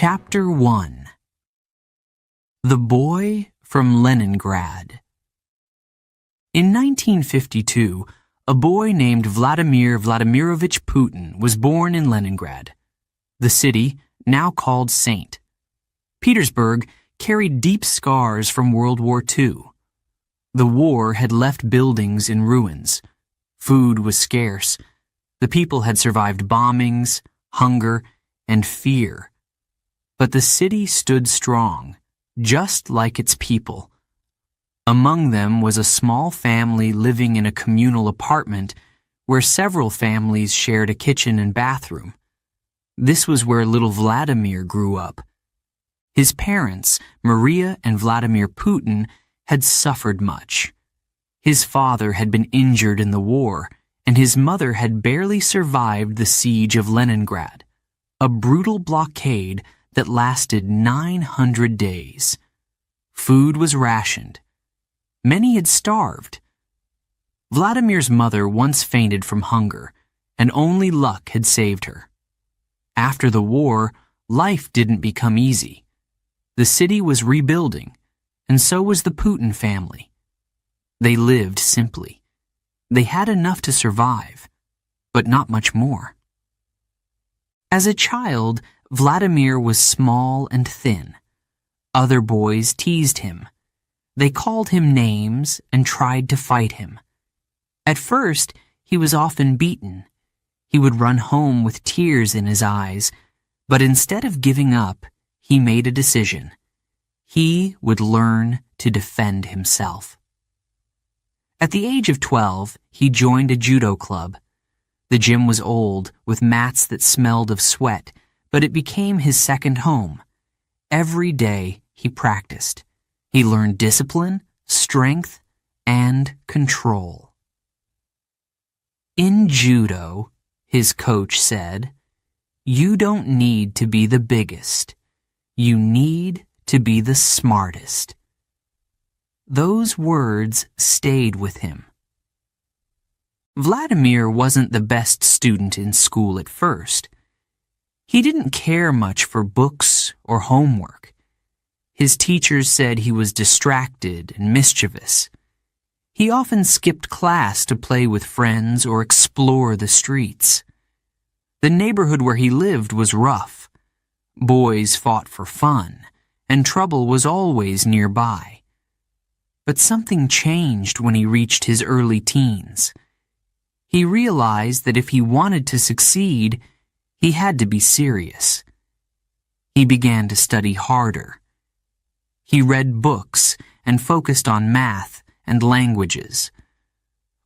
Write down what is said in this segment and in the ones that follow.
Chapter 1. The Boy from Leningrad. In 1952, a boy named Vladimir Vladimirovich Putin was born in Leningrad. The city, now called St. Petersburg, carried deep scars from World War II. The war had left buildings in ruins. Food was scarce. The people had survived bombings, hunger, and fear. But the city stood strong, just like its people. Among them was a small family living in a communal apartment where several families shared a kitchen and bathroom. This was where little Vladimir grew up. His parents, Maria and Vladimir Putin, had suffered much. His father had been injured in the war, and his mother had barely survived the siege of Leningrad, a brutal blockade that lasted 900 days. Food was rationed. Many had starved. Vladimir's mother once fainted from hunger, and only luck had saved her. After the war, life didn't become easy. The city was rebuilding, and so was the Putin family. They lived simply. They had enough to survive, but not much more. As a child, Vladimir was small and thin. Other boys teased him. They called him names and tried to fight him. At first, he was often beaten. He would run home with tears in his eyes, but instead of giving up, he made a decision. He would learn to defend himself. At the age of 12, he joined a judo club. The gym was old, with mats that smelled of sweat, but it became his second home. Every day, he practiced. He learned discipline, strength, and control. In judo, his coach said, "You don't need to be the biggest. You need to be the smartest." Those words stayed with him. Vladimir wasn't the best student in school at first. He didn't care much for books or homework. His teachers said he was distracted and mischievous. He often skipped class to play with friends or explore the streets. The neighborhood where he lived was rough. Boys fought for fun, and trouble was always nearby. But something changed when he reached his early teens. He realized that if he wanted to succeed, he had to be serious. He began to study harder. He read books and focused on math and languages.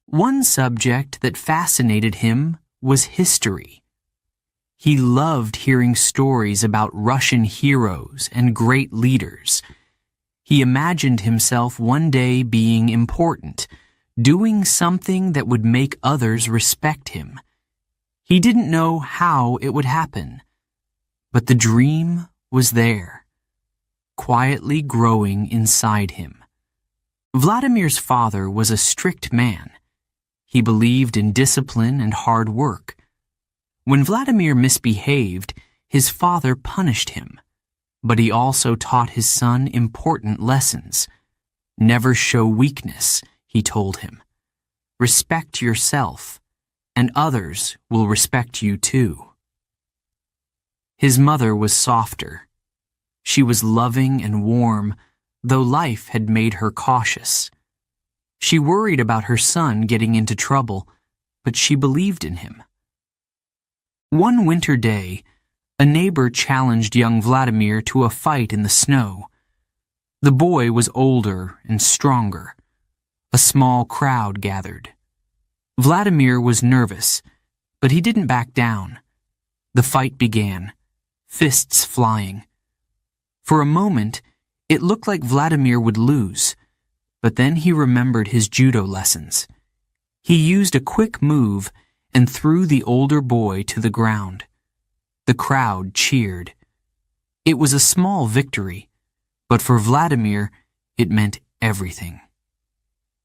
One subject that fascinated him was history. He loved hearing stories about Russian heroes and great leaders. He imagined himself one day being important, doing something that would make others respect him. He didn't know how it would happen, but the dream was there, quietly growing inside him. Vladimir's father was a strict man. He believed in discipline and hard work. When Vladimir misbehaved, his father punished him, but he also taught his son important lessons. Never show weakness, he told him. Respect yourself, and others will respect you too. His mother was softer. She was loving and warm, though life had made her cautious. She worried about her son getting into trouble, but she believed in him. One winter day, a neighbor challenged young Vladimir to a fight in the snow. The boy was older and stronger. A small crowd gathered. Vladimir was nervous, but he didn't back down. The fight began, fists flying. For a moment, it looked like Vladimir would lose, but then he remembered his judo lessons. He used a quick move and threw the older boy to the ground. The crowd cheered. It was a small victory, but for Vladimir, it meant everything.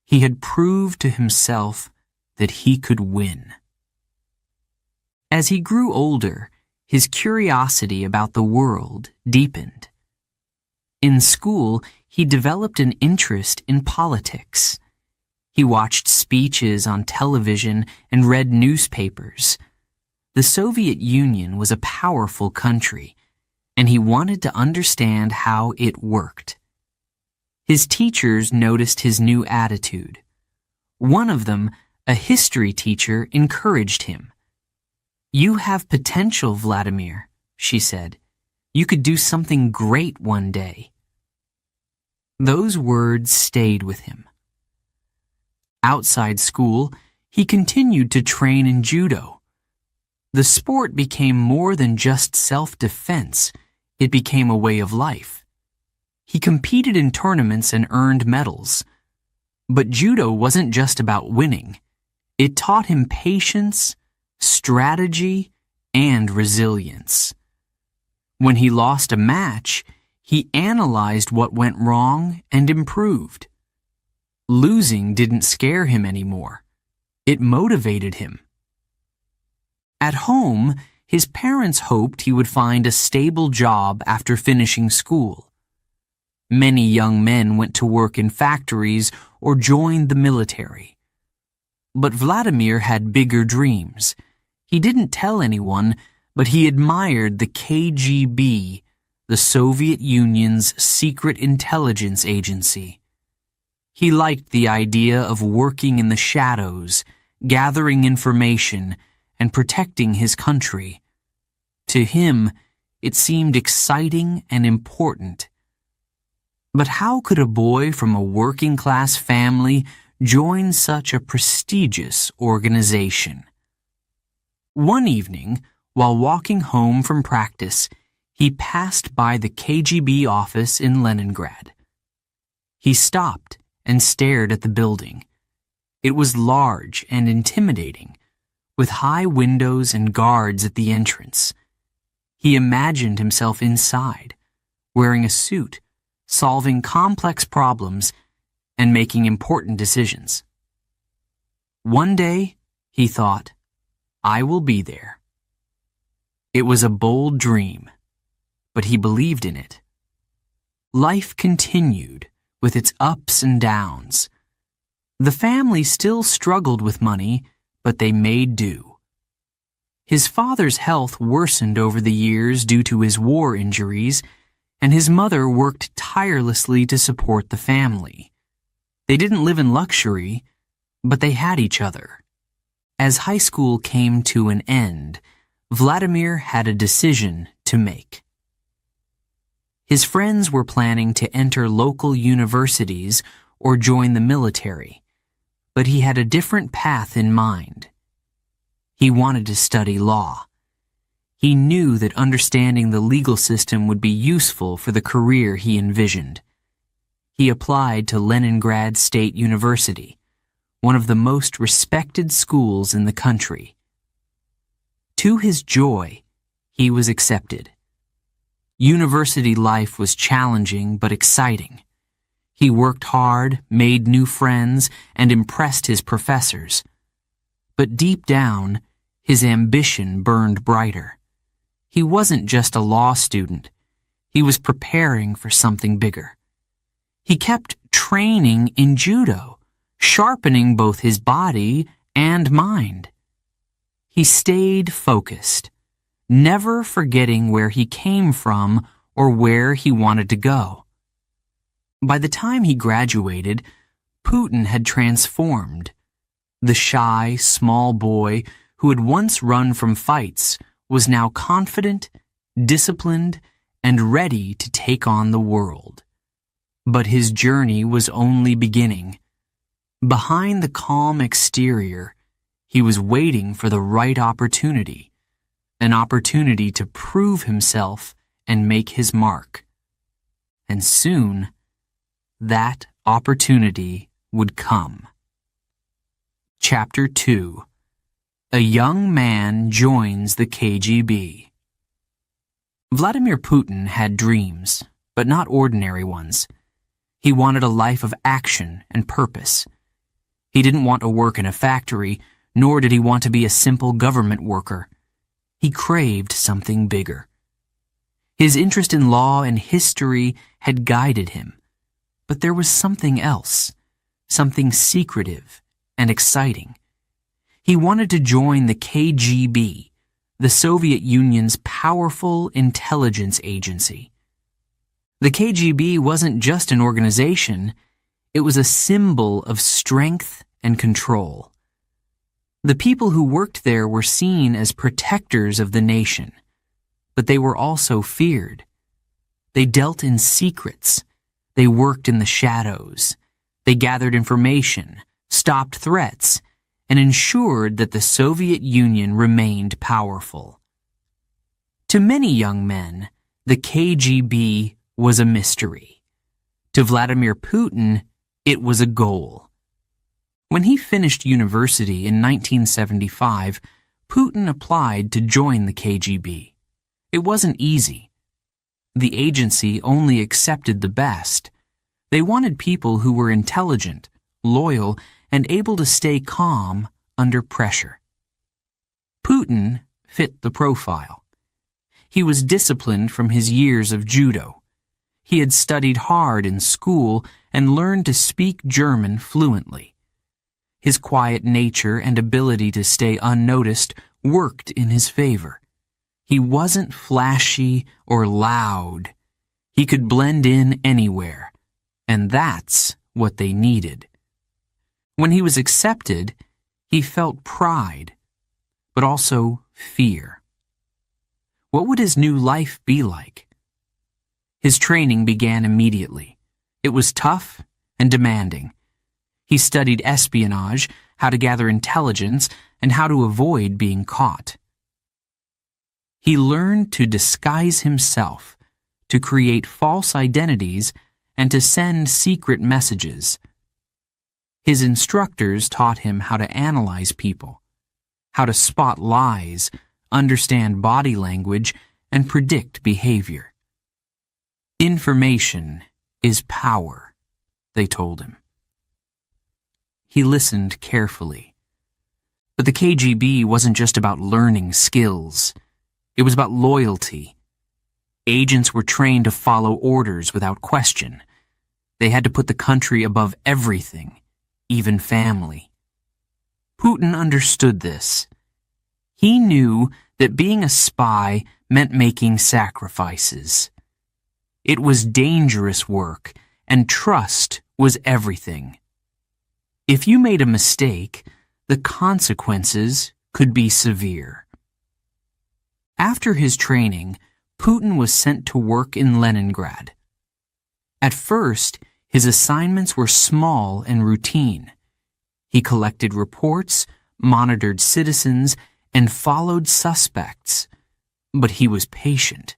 He had proved to himself that he could win. As he grew older, his curiosity about the world deepened. In school, he developed an interest in politics. He watched speeches on television and read newspapers. The Soviet Union was a powerful country, and he wanted to understand how it worked. His teachers noticed his new attitude. One of them, a history teacher, encouraged him. "You have potential, Vladimir," she said. "You could do something great one day." Those words stayed with him. Outside school, he continued to train in judo. The sport became more than just self-defense. It became a way of life. He competed in tournaments and earned medals. But judo wasn't just about winning. It taught him patience, strategy, and resilience. When he lost a match, he analyzed what went wrong and improved. Losing didn't scare him anymore. It motivated him. At home, his parents hoped he would find a stable job after finishing school. Many young men went to work in factories or joined the military. But Vladimir had bigger dreams. He didn't tell anyone, but he admired the KGB, the Soviet Union's secret intelligence agency. He liked the idea of working in the shadows, gathering information, and protecting his country. To him, it seemed exciting and important. But how could a boy from a working-class family join such a prestigious organization? One evening, while walking home from practice, he passed by the KGB office in Leningrad. He stopped and stared at the building. It was large and intimidating, with high windows and guards at the entrance. He imagined himself inside, wearing a suit, solving complex problems, and making important decisions. One day, he thought, I will be there. It was a bold dream, but he believed in it. Life continued with its ups and downs. The family still struggled with money, but they made do. His father's health worsened over the years due to his war injuries, and his mother worked tirelessly to support the family. They didn't live in luxury, but they had each other. As high school came to an end, Vladimir had a decision to make. His friends were planning to enter local universities or join the military, but he had a different path in mind. He wanted to study law. He knew that understanding the legal system would be useful for the career he envisioned. He applied to Leningrad State University, one of the most respected schools in the country. To his joy, he was accepted. University life was challenging but exciting. He worked hard, made new friends, and impressed his professors. But deep down, his ambition burned brighter. He wasn't just a law student. He was preparing for something bigger. He kept training in judo, sharpening both his body and mind. He stayed focused, never forgetting where he came from or where he wanted to go. By the time he graduated, Putin had transformed. The shy, small boy who had once run from fights was now confident, disciplined, and ready to take on the world. But his journey was only beginning. Behind the calm exterior, he was waiting for the right opportunity, an opportunity to prove himself and make his mark. And soon, that opportunity would come. Chapter 2. A young man joins the KGB. Vladimir Putin had dreams, but not ordinary ones. He wanted a life of action and purpose. He didn't want to work in a factory, nor did he want to be a simple government worker. He craved something bigger. His interest in law and history had guided him, but there was something else, something secretive and exciting. He wanted to join the KGB, the Soviet Union's powerful intelligence agency. The KGB wasn't just an organization, it was a symbol of strength and control. The people who worked there were seen as protectors of the nation, but they were also feared. They dealt in secrets. They worked in the shadows. They gathered information, stopped threats, and ensured that the Soviet Union remained powerful. To many young men, the KGB was a mystery. To Vladimir Putin, it was a goal. When he finished university in 1975, Putin applied to join the KGB. It wasn't easy. The agency only accepted the best. They wanted people who were intelligent, loyal, and able to stay calm under pressure. Putin fit the profile. He was disciplined from his years of judo. He had studied hard in school and learned to speak German fluently. His quiet nature and ability to stay unnoticed worked in his favor. He wasn't flashy or loud. He could blend in anywhere, and that's what they needed. When he was accepted, he felt pride, but also fear. What would his new life be like? His training began immediately. It was tough and demanding. He studied espionage, how to gather intelligence, and how to avoid being caught. He learned to disguise himself, to create false identities, and to send secret messages. His instructors taught him how to analyze people, how to spot lies, understand body language, and predict behavior. Information is power, they told him. He listened carefully. But the KGB wasn't just about learning skills. It was about loyalty. Agents were trained to follow orders without question. They had to put the country above everything, even family. Putin understood this. He knew that being a spy meant making sacrifices. It was dangerous work, and trust was everything. If you made a mistake, the consequences could be severe. After his training, Putin was sent to work in Leningrad. At first, his assignments were small and routine. He collected reports, monitored citizens, and followed suspects. But he was patient.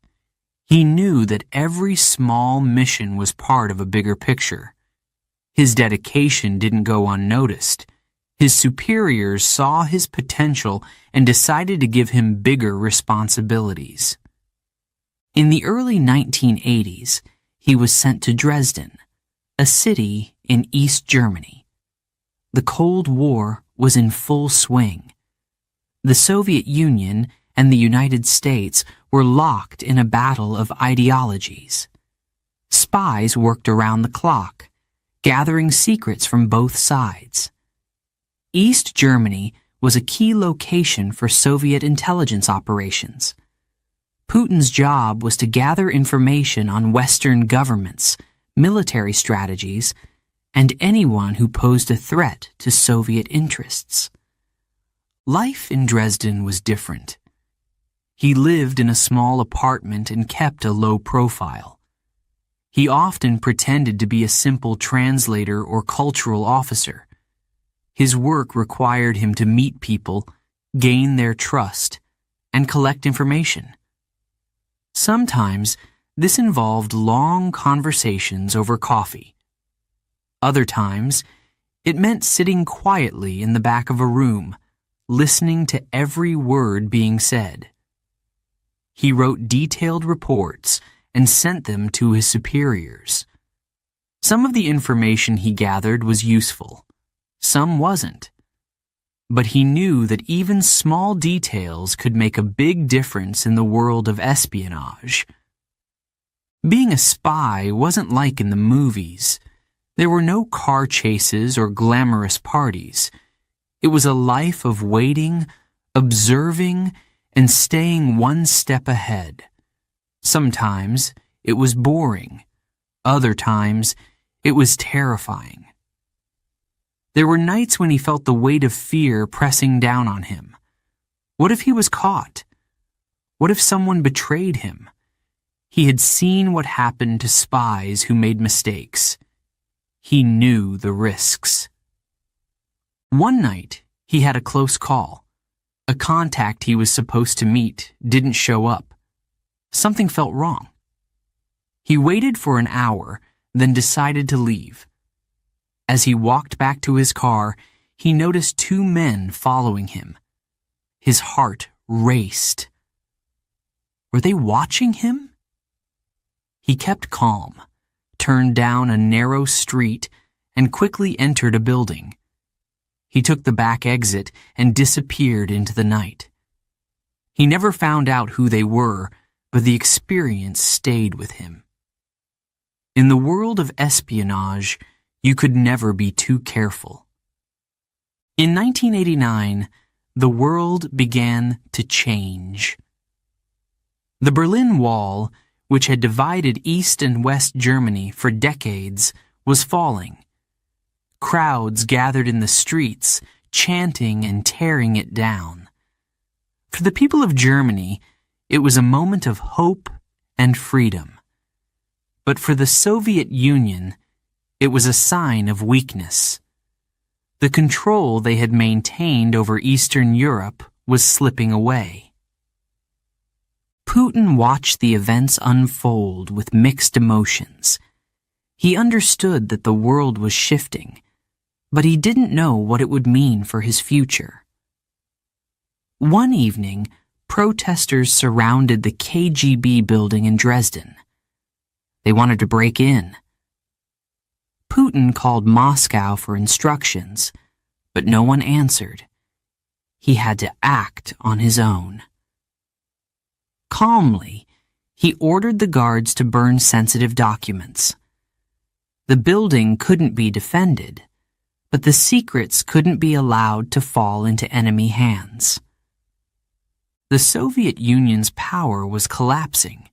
He knew that every small mission was part of a bigger picture. His dedication didn't go unnoticed. His superiors saw his potential and decided to give him bigger responsibilities. In the early 1980s, he was sent to Dresden, a city in East Germany. The Cold War was in full swing. The Soviet Union and the United States were locked in a battle of ideologies. Spies worked around the clock, gathering secrets from both sides. East Germany was a key location for Soviet intelligence operations. Putin's job was to gather information on Western governments, military strategies, and anyone who posed a threat to Soviet interests. Life in Dresden was different. He lived in a small apartment and kept a low profile. He often pretended to be a simple translator or cultural officer. His work required him to meet people, gain their trust, and collect information. Sometimes, this involved long conversations over coffee. Other times, it meant sitting quietly in the back of a room, listening to every word being said. He wrote detailed reports and sent them to his superiors. Some of the information he gathered was useful. Some wasn't. but he knew that even small details could make a big difference in the world of espionage. Being a spy wasn't like in the movies. There were no car chases or glamorous parties. It was a life of waiting, observing, and staying one step ahead. Sometimes it was boring. Other times it was terrifying. There were nights when he felt the weight of fear pressing down on him. What if he was caught? What if someone betrayed him? He had seen what happened to spies who made mistakes. He knew the risks. One night, he had a close call. A contact he was supposed to meet didn't show up. Something felt wrong. He waited for an hour, then decided to leave. As he walked back to his car, he noticed two men following him. His heart raced. Were they watching him? He kept calm, turned down a narrow street, and quickly entered a building. He took the back exit and disappeared into the night. He never found out who they were, but the experience stayed with him. In the world of espionage, you could never be too careful. In 1989, the world began to change. The Berlin Wall, which had divided East and West Germany for decades, was falling. Crowds gathered in the streets, chanting and tearing it down. For the people of Germany, it was a moment of hope and freedom. But for the Soviet Union, it was a sign of weakness. The control they had maintained over Eastern Europe was slipping away. Putin watched the events unfold with mixed emotions. He understood that the world was shifting, but he didn't know what it would mean for his future. One evening, protesters surrounded the KGB building in Dresden. They wanted to break in. Putin called Moscow for instructions, but no one answered. He had to act on his own. Calmly, he ordered the guards to burn sensitive documents. The building couldn't be defended, but the secrets couldn't be allowed to fall into enemy hands. The Soviet Union's power was collapsing.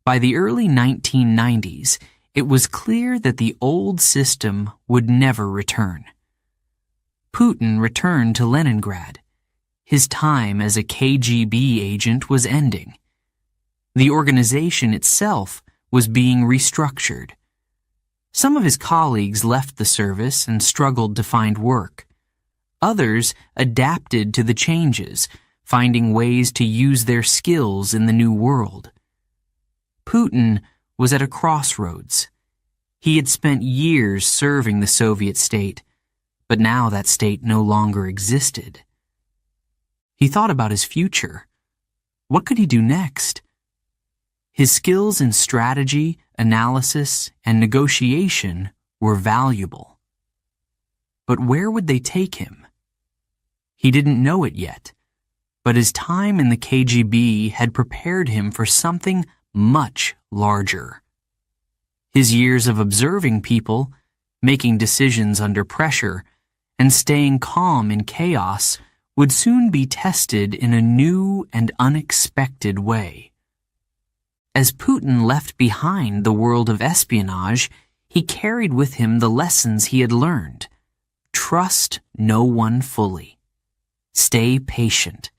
By the early 1990s, it was clear that the old system would never return. Putin returned to Leningrad. His time as a KGB agent was ending. The organization itself was being restructured. Some of his colleagues left the service and struggled to find work. Others adapted to the changes, finding ways to use their skills in the new world. Putin was at a crossroads. He had spent years serving the Soviet state, but now that state no longer existed. He thought about his future. What could he do next? His skills in strategy, analysis, and negotiation were valuable. But where would they take him? He didn't know it yet, but his time in the KGB had prepared him for something much larger. His years of observing people, making decisions under pressure, and staying calm in chaos would soon be tested in a new and unexpected way. As Putin left behind the world of espionage, he carried with him the lessons he had learned. Trust no one fully. Stay patient.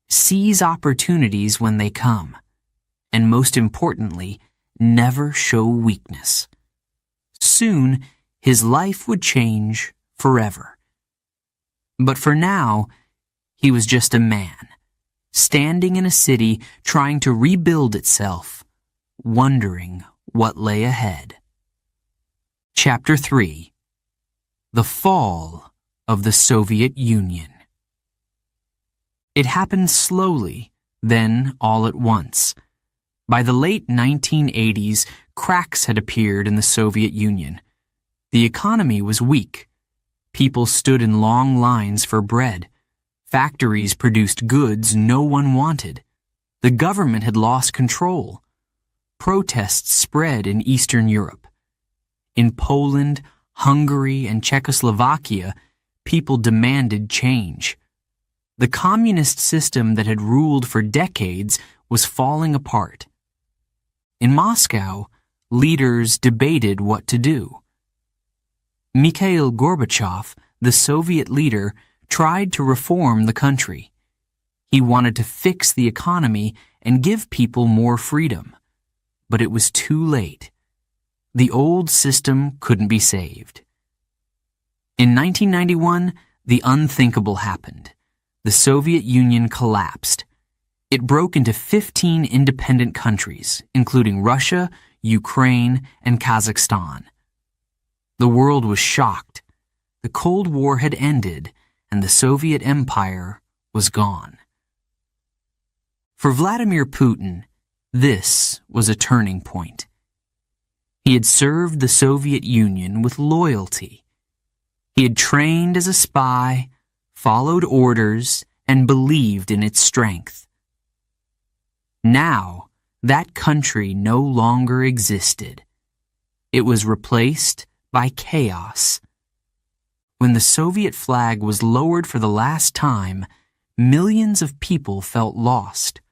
Seize opportunities when they come. And most importantly, never show weakness. Soon, his life would change forever. But for now, he was just a man, standing in a city trying to rebuild itself, wondering what lay ahead. Chapter 3: The Fall of the Soviet Union. It happened slowly, then all at once. By the late 1980s, cracks had appeared in the Soviet Union. The economy was weak. People stood in long lines for bread. Factories produced goods no one wanted. The government had lost control. Protests spread in Eastern Europe. In Poland, Hungary, and Czechoslovakia, people demanded change. The communist system that had ruled for decades was falling apart. In Moscow, leaders debated what to do. Mikhail Gorbachev, the Soviet leader, tried to reform the country. He wanted to fix the economy and give people more freedom. But it was too late. The old system couldn't be saved. In 1991, the unthinkable happened. The Soviet Union collapsed. It broke into 15 independent countries, including Russia, Ukraine, and Kazakhstan. The world was shocked. The Cold War had ended, and the Soviet Empire was gone. For Vladimir Putin, this was a turning point. He had served the Soviet Union with loyalty. He had trained as a spy, followed orders, and believed in its strength. Now, that country no longer existed. It was replaced by chaos. When the Soviet flag was lowered for the last time, millions of people felt lost.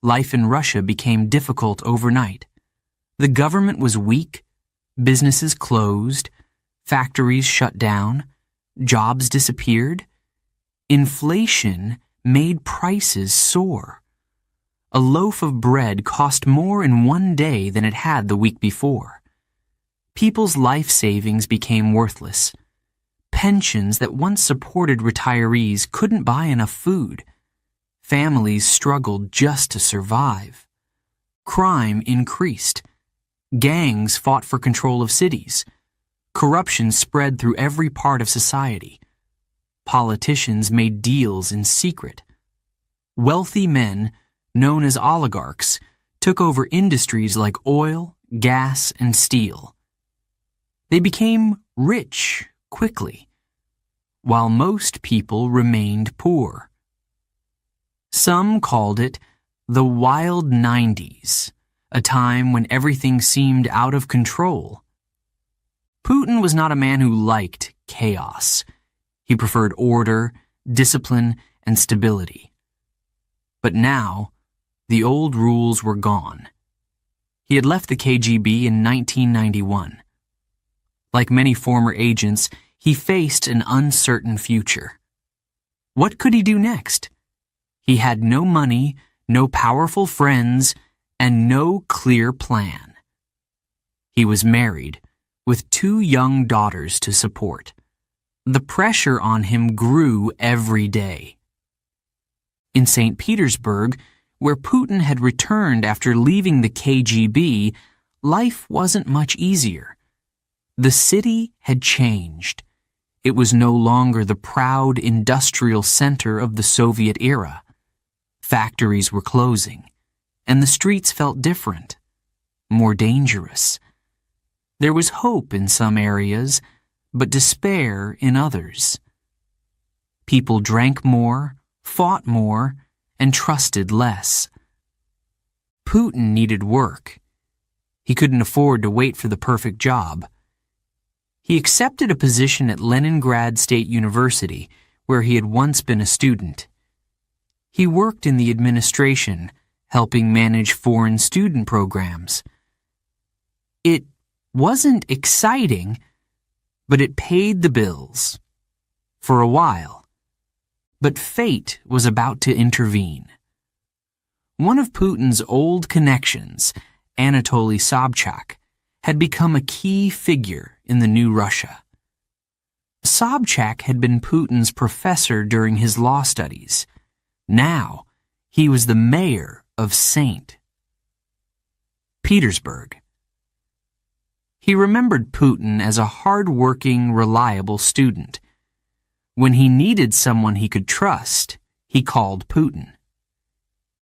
Life in Russia became difficult overnight. The government was weak, businesses closed, factories shut down, jobs disappeared. Inflation made prices soar. A loaf of bread cost more in one day than it had the week before. People's life savings became worthless. Pensions that once supported retirees couldn't buy enough food. Families struggled just to survive. Crime increased. Gangs fought for control of cities. Corruption spread through every part of society. Politicians made deals in secret. Wealthy men, known as oligarchs, took over industries like oil, gas, and steel. They became rich quickly, while most people remained poor. Some called it the wild 90s, a time when everything seemed out of control. Putin was not a man who liked chaos. He preferred order, discipline, and stability. But now, the old rules were gone. He had left the KGB in 1991. Like many former agents, he faced an uncertain future. What could he do next? He had no money, no powerful friends, and no clear plan. He was married, with 2 young daughters to support. The pressure on him grew every day. In St. Petersburg, where Putin had returned after leaving the KGB, life wasn't much easier. The city had changed. It was no longer the proud industrial center of the Soviet era. Factories were closing, and the streets felt different, more dangerous. There was hope in some areas, but despair in others. People drank more, fought more, and trusted less. Putin needed work. He couldn't afford to wait for the perfect job. He accepted a position at Leningrad State University, where he had once been a student. He worked in the administration, helping manage foreign student programs. It wasn't exciting, but it paid the bills. For a while. But fate was about to intervene. One of Putin's old connections, Anatoly Sobchak, had become a key figure in the new Russia. Sobchak had been Putin's professor during his law studies. Now, he was the mayor of St. Petersburg. He remembered Putin as a hard-working, reliable student. When he needed someone he could trust, he called Putin.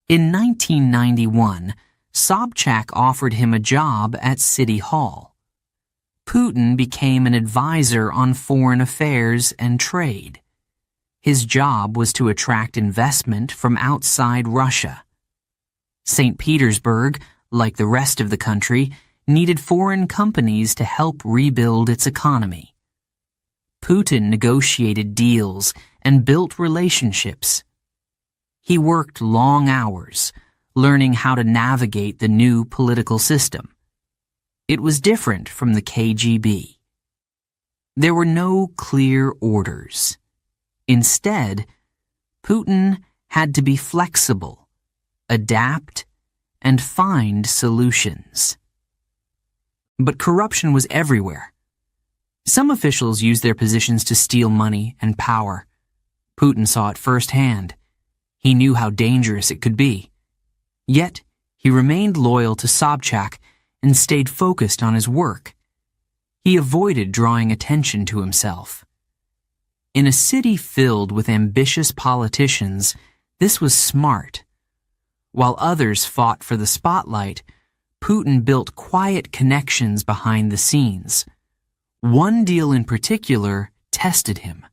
In 1991, Sobchak offered him a job at City Hall. Putin became an advisor on foreign affairs and trade. His job was to attract investment from outside Russia. St. Petersburg, like the rest of the country, needed foreign companies to help rebuild its economy. Putin negotiated deals and built relationships. He worked long hours, learning how to navigate the new political system. It was different from the KGB. There were no clear orders. Instead, Putin had to be flexible, adapt, and find solutions. But corruption was everywhere. Some officials used their positions to steal money and power. Putin saw it firsthand. He knew how dangerous it could be. Yet, he remained loyal to Sobchak and stayed focused on his work. He avoided drawing attention to himself. In a city filled with ambitious politicians, this was smart. While others fought for the spotlight, Putin built quiet connections behind the scenes. One deal in particular tested him.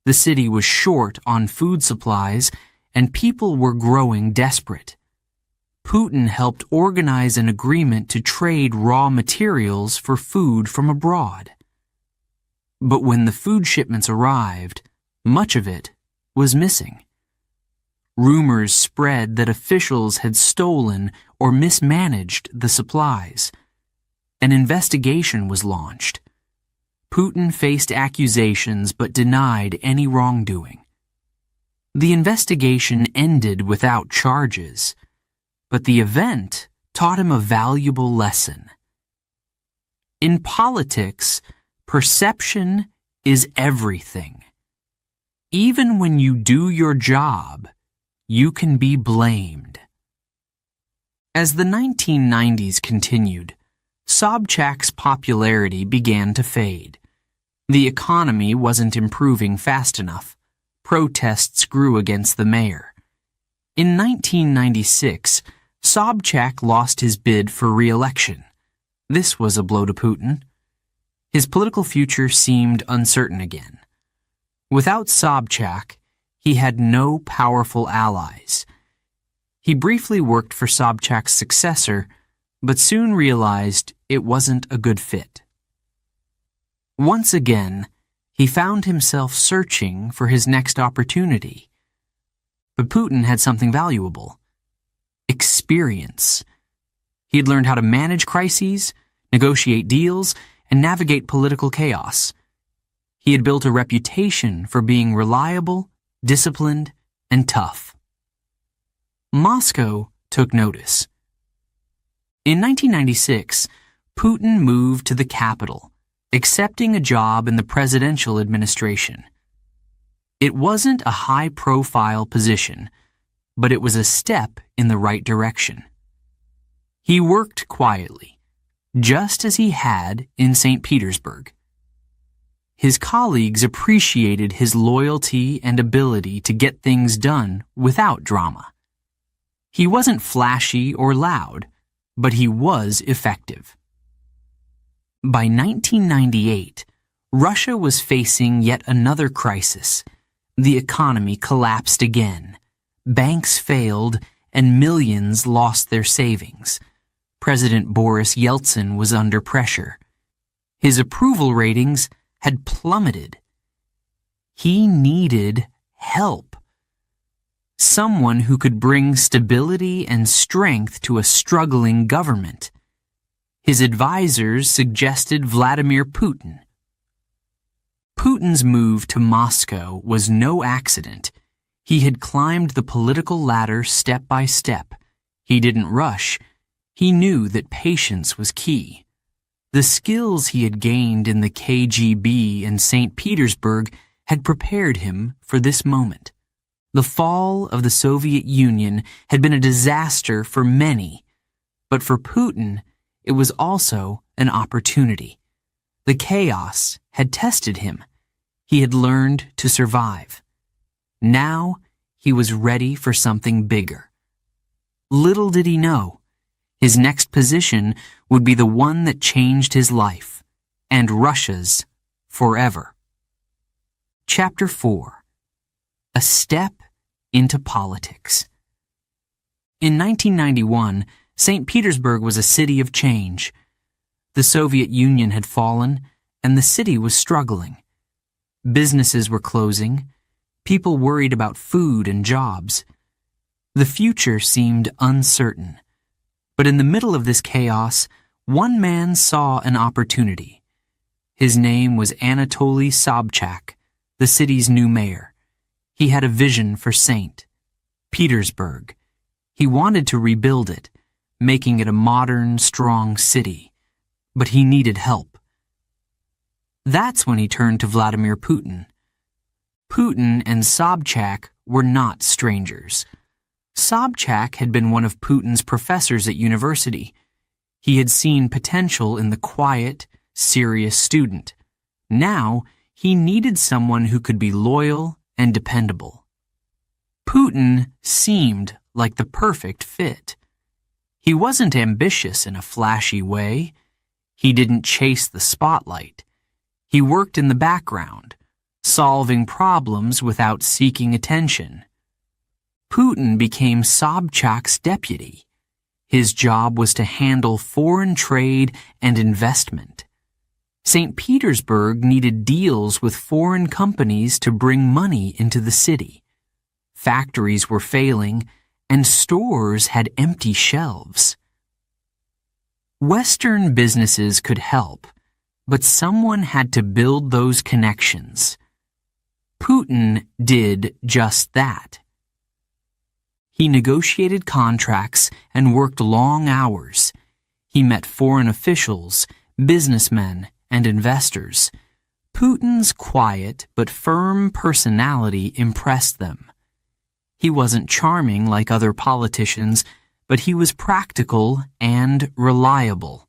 The city was short on food supplies, and people were growing desperate. Putin helped organize an agreement to trade raw materials for food from abroad. But when the food shipments arrived, much of it was missing. Rumors spread that officials had stolen or mismanaged the supplies. An investigation was launched. Putin faced accusations but denied any wrongdoing. The investigation ended without charges, but the event taught him a valuable lesson. In politics, perception is everything. Even when you do your job, you can be blamed. As the 1990s continued, Sobchak's popularity began to fade. The economy wasn't improving fast enough. Protests grew against the mayor. In 1996, Sobchak lost his bid for re-election. This was a blow to Putin. His political future seemed uncertain again. Without Sobchak, he had no powerful allies. He briefly worked for Sobchak's successor, but soon realized it wasn't a good fit. Once again, he found himself searching for his next opportunity. But Putin had something valuable: experience. He had learned how to manage crises, negotiate deals, and navigate political chaos. He had built a reputation for being reliable, disciplined, and tough. Moscow took notice. In 1996, Putin moved to the capital, accepting a job in the presidential administration. It wasn't a high-profile position, but it was a step in the right direction. He worked quietly, just as he had in St. Petersburg. His colleagues appreciated his loyalty and ability to get things done without drama. He wasn't flashy or loud, but he was effective. By 1998, Russia was facing yet another crisis. The economy collapsed again. Banks failed, and millions lost their savings. President Boris Yeltsin was under pressure. His approval ratings had plummeted. He needed help. Someone who could bring stability and strength to a struggling government. His advisors suggested Vladimir Putin. Putin's move to Moscow was no accident. He had climbed the political ladder step by step. He didn't rush. He knew that patience was key. The skills he had gained in the KGB and St. Petersburg had prepared him for this moment. The fall of the Soviet Union had been a disaster for many, but for Putin, it was also an opportunity. The chaos had tested him. He had learned to survive. Now, he was ready for something bigger. Little did he know, His next position would be the one that changed his life, and Russia's, forever. Chapter 4. A Step into Politics. In 1991, St. Petersburg was a city of change. The Soviet Union had fallen, and the city was struggling. Businesses were closing. People worried about food and jobs. The future seemed uncertain. But in the middle of this chaos, one man saw an opportunity. His name was Anatoly Sobchak, the city's new mayor. He had a vision for St. Petersburg. He wanted to rebuild it, making it a modern, strong city. But he needed help. That's when he turned to Vladimir Putin. Putin and Sobchak were not strangers. Sobchak had been one of Putin's professors at university. He had seen potential in the quiet, serious student. Now, he needed someone who could be loyal and dependable. Putin seemed like the perfect fit. He wasn't ambitious in a flashy way. He didn't chase the spotlight. He worked in the background, solving problems without seeking attention. Putin became Sobchak's deputy. His job was to handle foreign trade and investment. St. Petersburg needed deals with foreign companies to bring money into the city. Factories were failing, and stores had empty shelves. Western businesses could help, but someone had to build those connections. Putin did just that. He negotiated contracts and worked long hours. He met foreign officials, businessmen, and investors. Putin's quiet but firm personality impressed them. He wasn't charming like other politicians, but he was practical and reliable.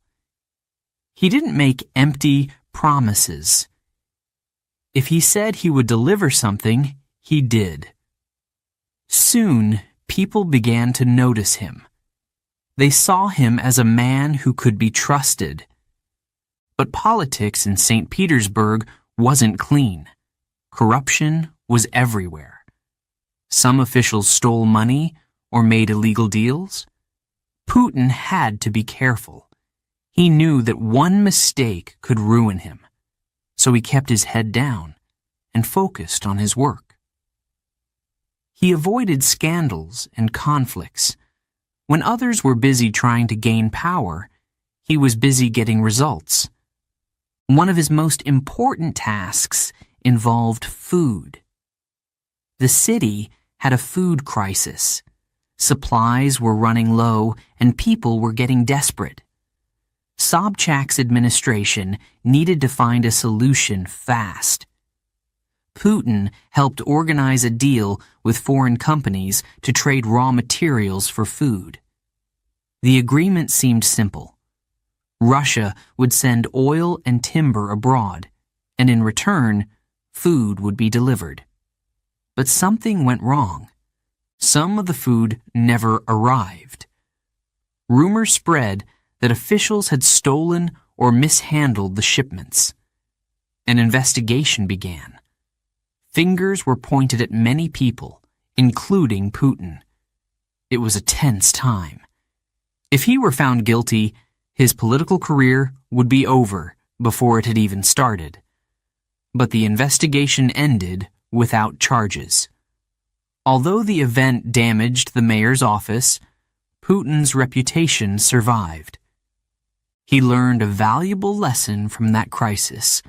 He didn't make empty promises. If he said he would deliver something, he did. Soon, people began to notice him. They saw him as a man who could be trusted. But politics in St. Petersburg wasn't clean. Corruption was everywhere. Some officials stole money or made illegal deals. Putin had to be careful. He knew that one mistake could ruin him, so he kept his head down and focused on his work. He avoided scandals and conflicts. When others were busy trying to gain power, he was busy getting results. One of his most important tasks involved food. The city had a food crisis. Supplies were running low and people were getting desperate. Sobchak's administration needed to find a solution fast. Putin helped organize a deal with foreign companies to trade raw materials for food. The agreement seemed simple. Russia would send oil and timber abroad, and in return, food would be delivered. But something went wrong. Some of the food never arrived. Rumors spread that officials had stolen or mishandled the shipments. An investigation began. Fingers were pointed at many people, including Putin. It was a tense time. If he were found guilty, his political career would be over before it had even started. But the investigation ended without charges. Although the event damaged the mayor's office, Putin's reputation survived. He learned a valuable lesson from that crisis.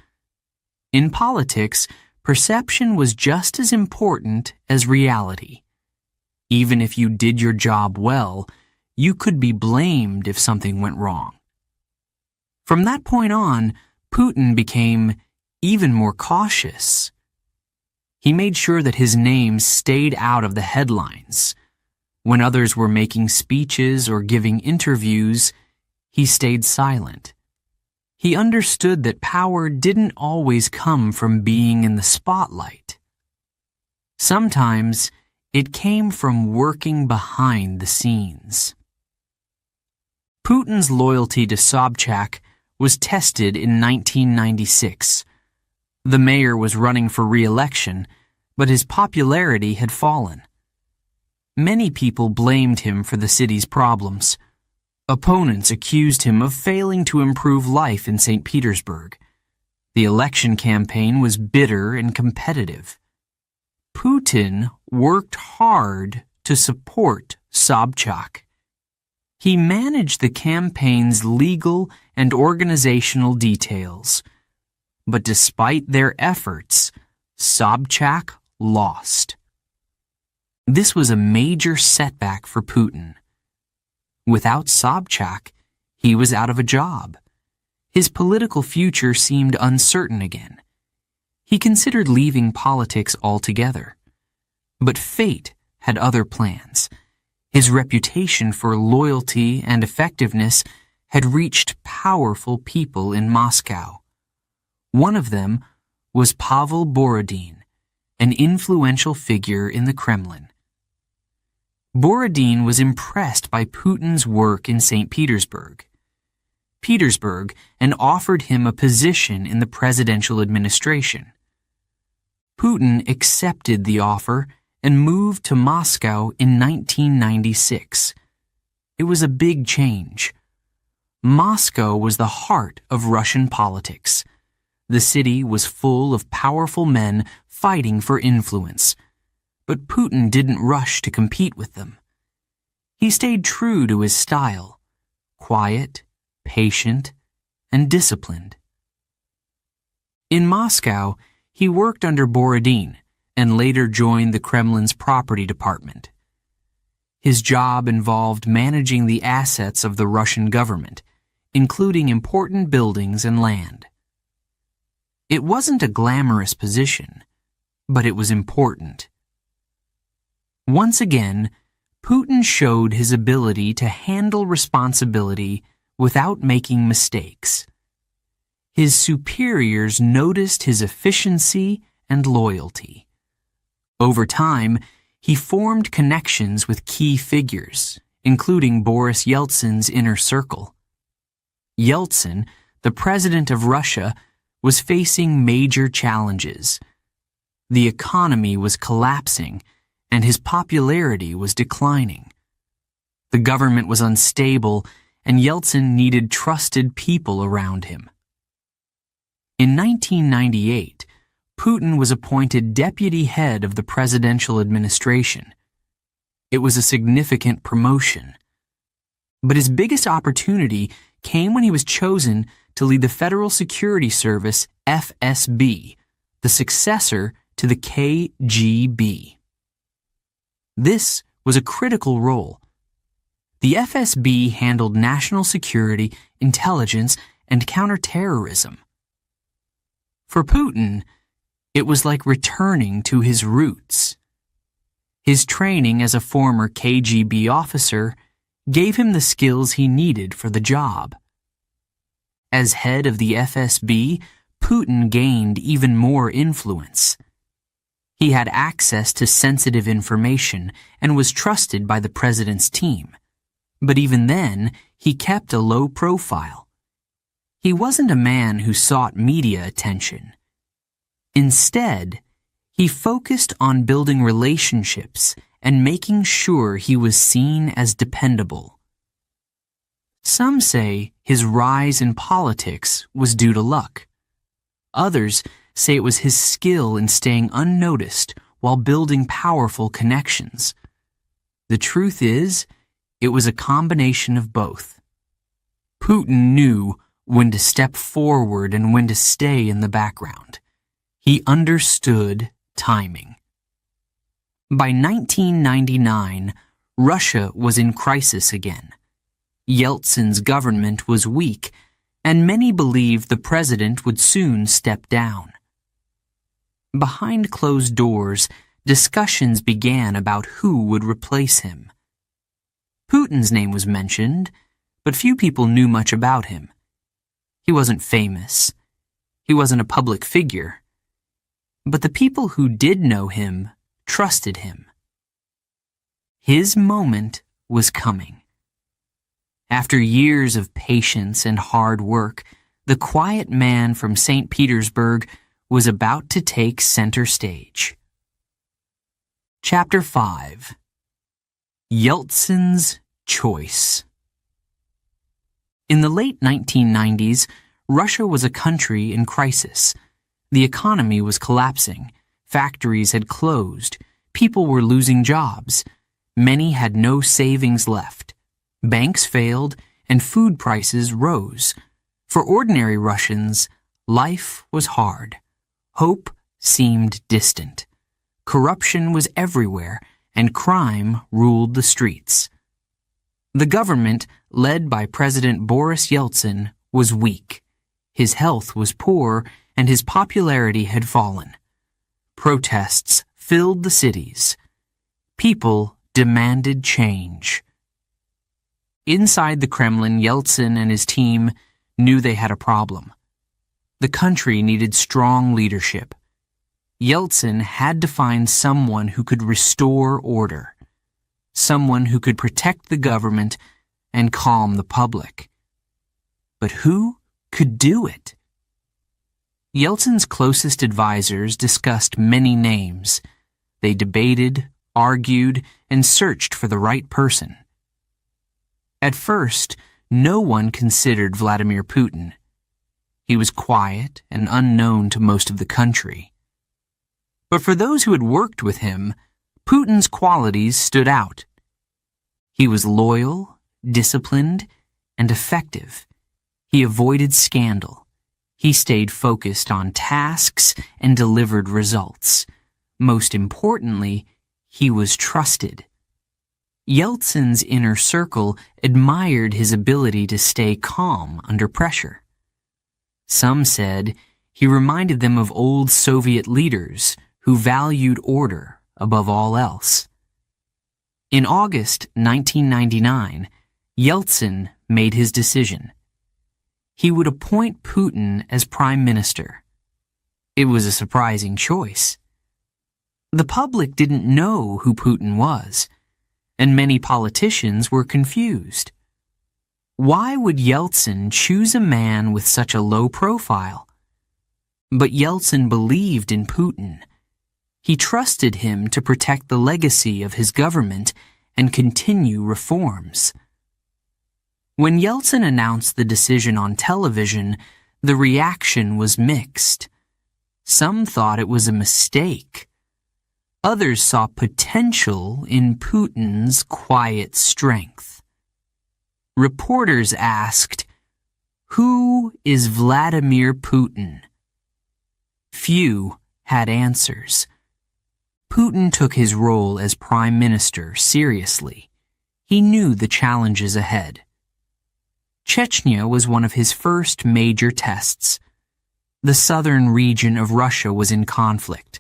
In politics, perception was just as important as reality. Even if you did your job well, you could be blamed if something went wrong. From that point on, Putin became even more cautious. He made sure that his name stayed out of the headlines. When others were making speeches or giving interviews, he stayed silent. He understood that power didn't always come from being in the spotlight. Sometimes it came from working behind the scenes. Putin's loyalty to Sobchak was tested in 1996. The mayor was running for re-election, but his popularity had fallen. Many people blamed him for the city's problems. Opponents accused him of failing to improve life in St. Petersburg. The election campaign was bitter and competitive. Putin worked hard to support Sobchak. He managed the campaign's legal and organizational details. But despite their efforts, Sobchak lost. This was a major setback for Putin. Without Sobchak, he was out of a job. His political future seemed uncertain again. He considered leaving politics altogether. But fate had other plans. His reputation for loyalty and effectiveness had reached powerful people in Moscow. One of them was Pavel Borodin, an influential figure in the Kremlin. Borodin was impressed by Putin's work in St. Petersburg, and offered him a position in the presidential administration. Putin accepted the offer and moved to Moscow in 1996. It was a big change. Moscow was the heart of Russian politics. The city was full of powerful men fighting for influence, but Putin didn't rush to compete with them. He stayed true to his style, quiet, patient, and disciplined. In Moscow, he worked under Borodin and later joined the Kremlin's property department. His job involved managing the assets of the Russian government, including important buildings and land. It wasn't a glamorous position, but it was important. Once again, Putin showed his ability to handle responsibility without making mistakes. His superiors noticed his efficiency and loyalty. Over time, he formed connections with key figures, including Boris Yeltsin's inner circle. Yeltsin, the president of Russia, was facing major challenges. The economy was collapsing, and his popularity was declining. The government was unstable, and Yeltsin needed trusted people around him. In 1998, Putin was appointed deputy head of the presidential administration. It was a significant promotion. But his biggest opportunity came when he was chosen to lead the Federal Security Service, FSB, the successor to the KGB. This was a critical role. The FSB handled national security, intelligence, and counterterrorism. For Putin, it was like returning to his roots. His training as a former KGB officer gave him the skills he needed for the job. As head of the FSB, Putin gained even more influence. He had access to sensitive information and was trusted by the president's team. But even then, he kept a low profile. He wasn't a man who sought media attention. Instead, he focused on building relationships and making sure he was seen as dependable. Some say his rise in politics was due to luck. Others say it was his skill in staying unnoticed while building powerful connections. The truth is, it was a combination of both. Putin knew when to step forward and when to stay in the background. He understood timing. By 1999, Russia was in crisis again. Yeltsin's government was weak, and many believed the president would soon step down. Behind closed doors, discussions began about who would replace him. Putin's name was mentioned, but few people knew much about him. He wasn't famous. He wasn't a public figure. But the people who did know him trusted him. His moment was coming. After years of patience and hard work, the quiet man from St. Petersburg was about to take center stage. Chapter 5. Yeltsin's Choice. In the late 1990s, Russia was a country in crisis. The economy was collapsing. Factories had closed. People were losing jobs. Many had no savings left. Banks failed, and food prices rose. For ordinary Russians, life was hard. Hope seemed distant. Corruption was everywhere, and crime ruled the streets. The government, led by President Boris Yeltsin, was weak. His health was poor, and his popularity had fallen. Protests filled the cities. People demanded change. Inside the Kremlin, Yeltsin and his team knew they had a problem. The country needed strong leadership. Yeltsin had to find someone who could restore order, someone who could protect the government and calm the public. But who could do it? Yeltsin's closest advisors discussed many names. They debated, argued, and searched for the right person. At first, no one considered Vladimir Putin. He was quiet and unknown to most of the country. But for those who had worked with him, Putin's qualities stood out. He was loyal, disciplined, and effective. He avoided scandal. He stayed focused on tasks and delivered results. Most importantly, he was trusted. Yeltsin's inner circle admired his ability to stay calm under pressure. Some said he reminded them of old Soviet leaders who valued order above all else. In August 1999, Yeltsin made his decision. He would appoint Putin as prime minister. It was a surprising choice. The public didn't know who Putin was, and many politicians were confused. Why would Yeltsin choose a man with such a low profile? But Yeltsin believed in Putin. He trusted him to protect the legacy of his government and continue reforms. When Yeltsin announced the decision on television, the reaction was mixed. Some thought it was a mistake. Others saw potential in Putin's quiet strength. Reporters asked, "Who is Vladimir Putin?" Few had answers. Putin took his role as prime minister seriously. He knew the challenges ahead. Chechnya was one of his first major tests. The southern region of Russia was in conflict.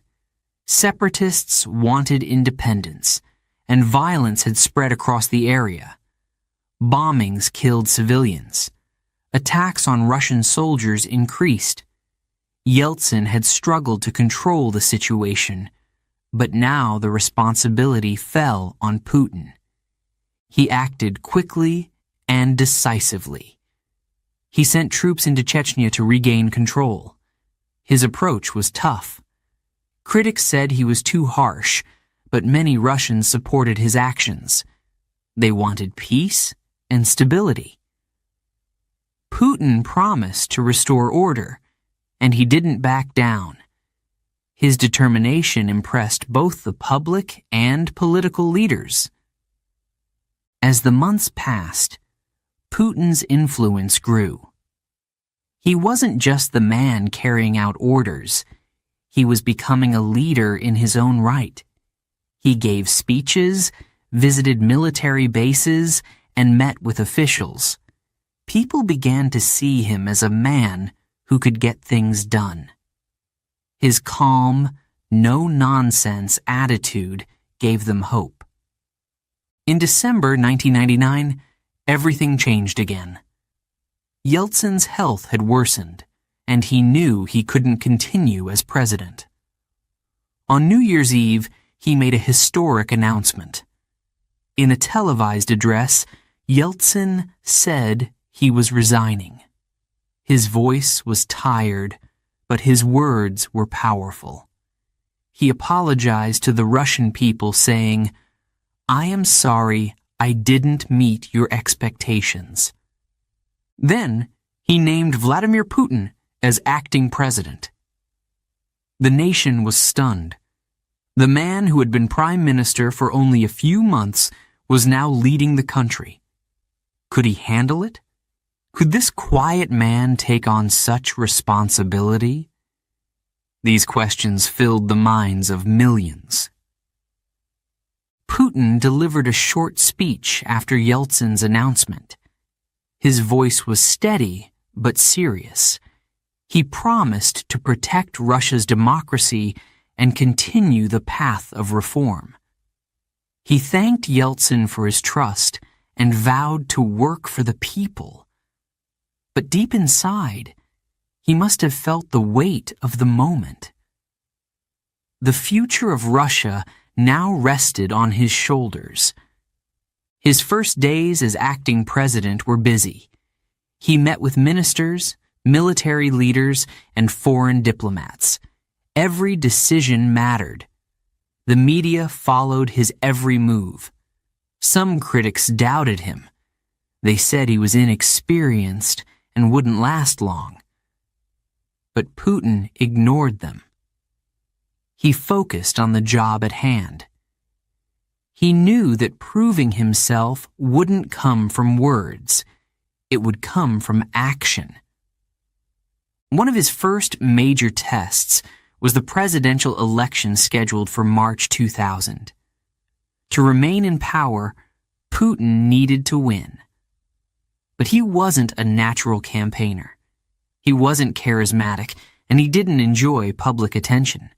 Separatists wanted independence, and violence had spread across the area. Bombings killed civilians. Attacks on Russian soldiers increased. Yeltsin had struggled to control the situation, but now the responsibility fell on Putin. He acted quickly and decisively. He sent troops into Chechnya to regain control. His approach was tough. Critics said he was too harsh, but many Russians supported his actions. They wanted peace and stability. Putin promised to restore order, and he didn't back down. His determination impressed both the public and political leaders. As the months passed, Putin's influence grew. He wasn't just the man carrying out orders. He was becoming a leader in his own right. He gave speeches, visited military bases, and met with officials. People began to see him as a man who could get things done. His calm, no-nonsense attitude gave them hope. In December 1999, everything changed again. Yeltsin's health had worsened, and he knew he couldn't continue as president. On New Year's Eve, he made a historic announcement. In a televised address, Yeltsin said he was resigning. His voice was tired, but his words were powerful. He apologized to the Russian people, saying, "I am sorry I didn't meet your expectations." Then he named Vladimir Putin as acting president. The nation was stunned. The man who had been prime minister for only a few months was now leading the country. Could he handle it? Could this quiet man take on such responsibility? These questions filled the minds of millions. Putin delivered a short speech after Yeltsin's announcement. His voice was steady but serious. He promised to protect Russia's democracy and continue the path of reform. He thanked Yeltsin for his trust and vowed to work for the people. But deep inside, he must have felt the weight of the moment. The future of Russia now rested on his shoulders. His first days as acting president were busy. He met with ministers, military leaders, and foreign diplomats. Every decision mattered. The media followed his every move. Some critics doubted him. They said he was inexperienced and wouldn't last long. But Putin ignored them. He focused on the job at hand. He knew that proving himself wouldn't come from words. It would come from action. One of his first major tests was the presidential election scheduled for March 2000. To remain in power, Putin needed to win. But he wasn't a natural campaigner. He wasn't charismatic, and he didn't enjoy public attention.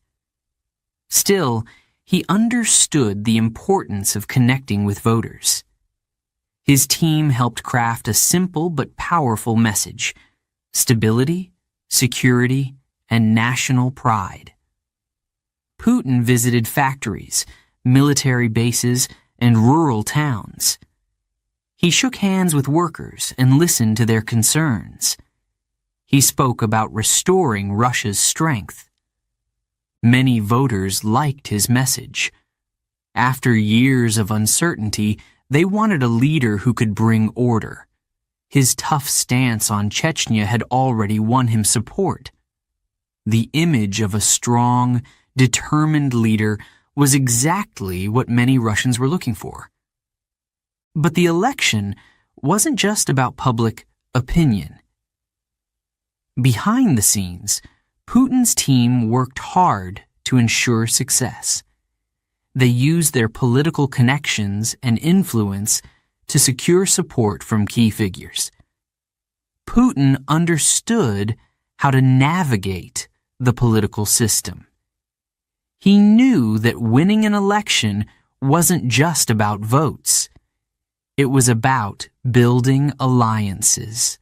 Still, he understood the importance of connecting with voters. His team helped craft a simple but powerful message: stability, security, and national pride. Putin visited factories, military bases, and rural towns. He shook hands with workers and listened to their concerns. He spoke about restoring Russia's strength. Many voters liked his message. After years of uncertainty, they wanted a leader who could bring order. His tough stance on Chechnya had already won him support. The image of a strong, determined leader was exactly what many Russians were looking for. But the election wasn't just about public opinion. Behind the scenes, Putin's team worked hard to ensure success. They used their political connections and influence to secure support from key figures. Putin understood how to navigate the political system. He knew that winning an election wasn't just about votes. It was about building alliances.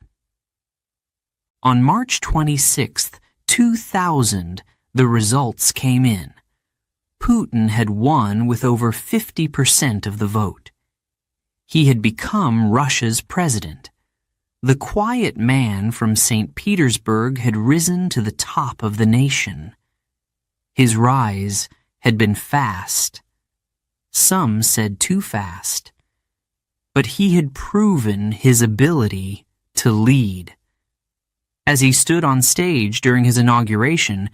On March 26, 2000, the results came in. Putin had won with over 50% of the vote. He had become Russia's president. The quiet man from St. Petersburg had risen to the top of the nation. His rise had been fast. Some said too fast. But he had proven his ability to lead. As he stood on stage during his inauguration,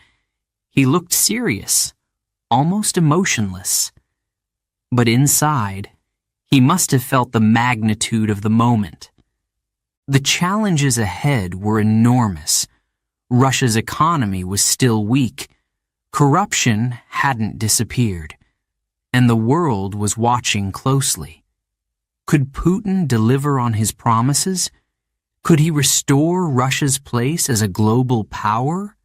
he looked serious, almost emotionless. But inside, he must have felt the magnitude of the moment. The challenges ahead were enormous. Russia's economy was still weak. Corruption hadn't disappeared, and the world was watching closely. Could Putin deliver on his promises? Could he restore Russia's place as a global power?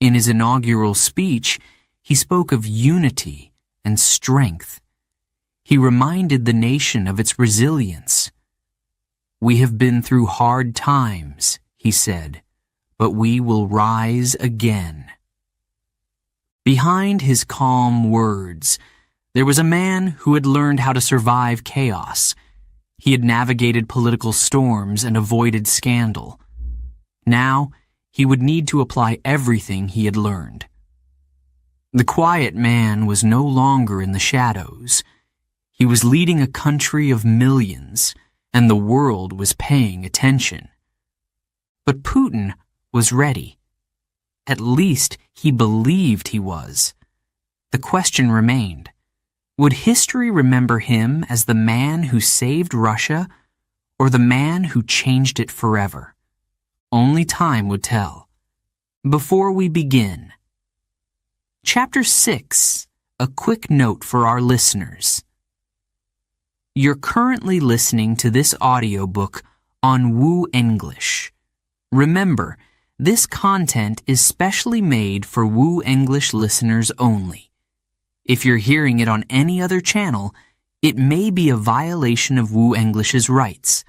In his inaugural speech, he spoke of unity and strength. He reminded the nation of its resilience. "We have been through hard times," he said, "but we will rise again." Behind his calm words, there was a man who had learned how to survive chaos. He had navigated political storms and avoided scandal. Now, he would need to apply everything he had learned. The quiet man was no longer in the shadows. He was leading a country of millions, and the world was paying attention. But Putin was ready. At least he believed he was. The question remained, would history remember him as the man who saved Russia or the man who changed it forever? Only time would tell. Before we begin, Chapter 6, a quick note for our listeners. You're currently listening to this audiobook on WooEnglish. Remember, this content is specially made for WooEnglish listeners only. If you're hearing it on any other channel, it may be a violation of WooEnglish's rights.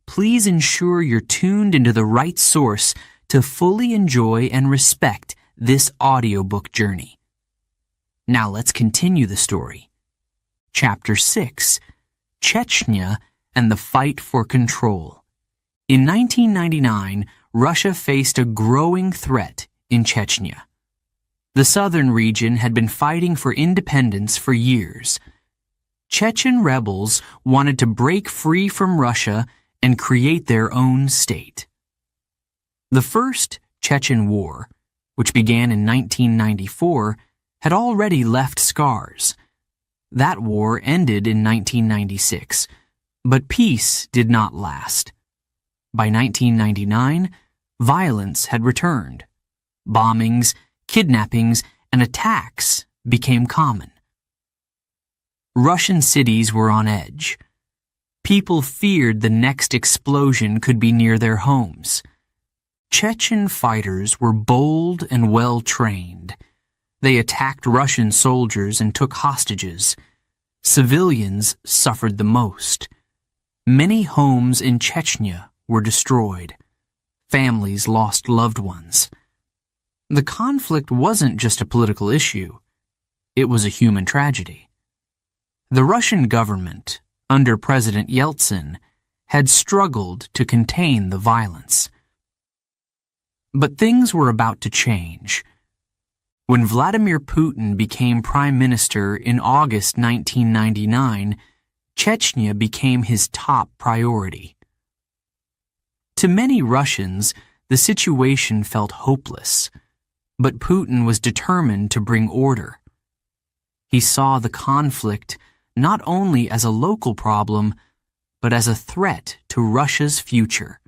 Please ensure you're tuned into the right source to fully enjoy and respect this audiobook journey. Now let's continue the story. Chapter 6, Chechnya and the Fight for Control. In 1999, Russia faced a growing threat in Chechnya. The southern region had been fighting for independence for years. Chechen rebels wanted to break free from Russia and create their own state. The First Chechen War, which began in 1994, had already left scars. That war ended in 1996, but peace did not last. By 1999, violence had returned. Bombings, kidnappings, and attacks became common. Russian cities were on edge. People feared the next explosion could be near their homes. Chechen fighters were bold and well-trained. They attacked Russian soldiers and took hostages. Civilians suffered the most. Many homes in Chechnya were destroyed. Families lost loved ones. The conflict wasn't just a political issue. It was a human tragedy. The Russian government, under President Yeltsin, had struggled to contain the violence. But things were about to change. When Vladimir Putin became prime minister in August 1999, Chechnya became his top priority. To many Russians, the situation felt hopeless, but Putin was determined to bring order. He saw the conflict not only as a local problem, but as a threat to Russia's future.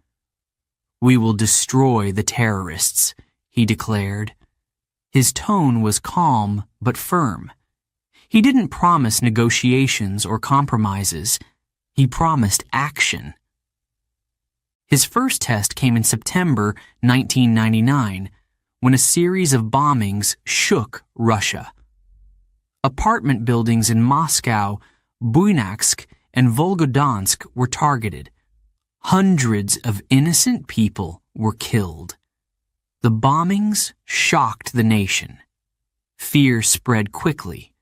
"We will destroy the terrorists," he declared. His tone was calm but firm. He didn't promise negotiations or compromises. He promised action. His first test came in September 1999, when a series of bombings shook Russia. Apartment buildings in Moscow, Buyansk, and Volgodonsk were targeted. Hundreds of innocent people were killed. The bombings shocked the nation. Fear spread quickly.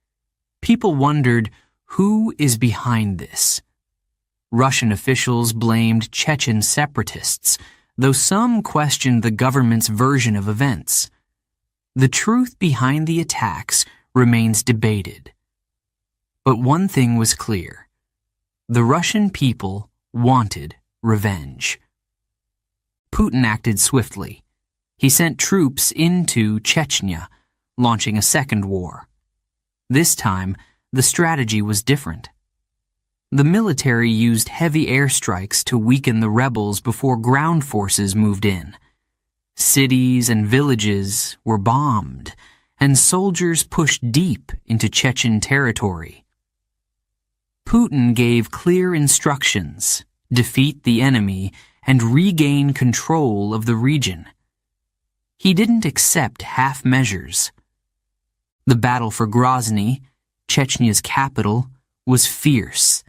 People wondered, who is behind this? Russian officials blamed Chechen separatists, though some questioned the government's version of events. The truth behind the attacks remains debated. But one thing was clear. The Russian people wanted revenge. Putin acted swiftly. He sent troops into Chechnya, launching a second war. This time, the strategy was different. The military used heavy airstrikes to weaken the rebels before ground forces moved in. Cities and villages were bombed, and soldiers pushed deep into Chechen territory. Putin gave clear instructions: defeat the enemy and regain control of the region. He didn't accept half measures. The battle for Grozny, Chechnya's capital, was fierce.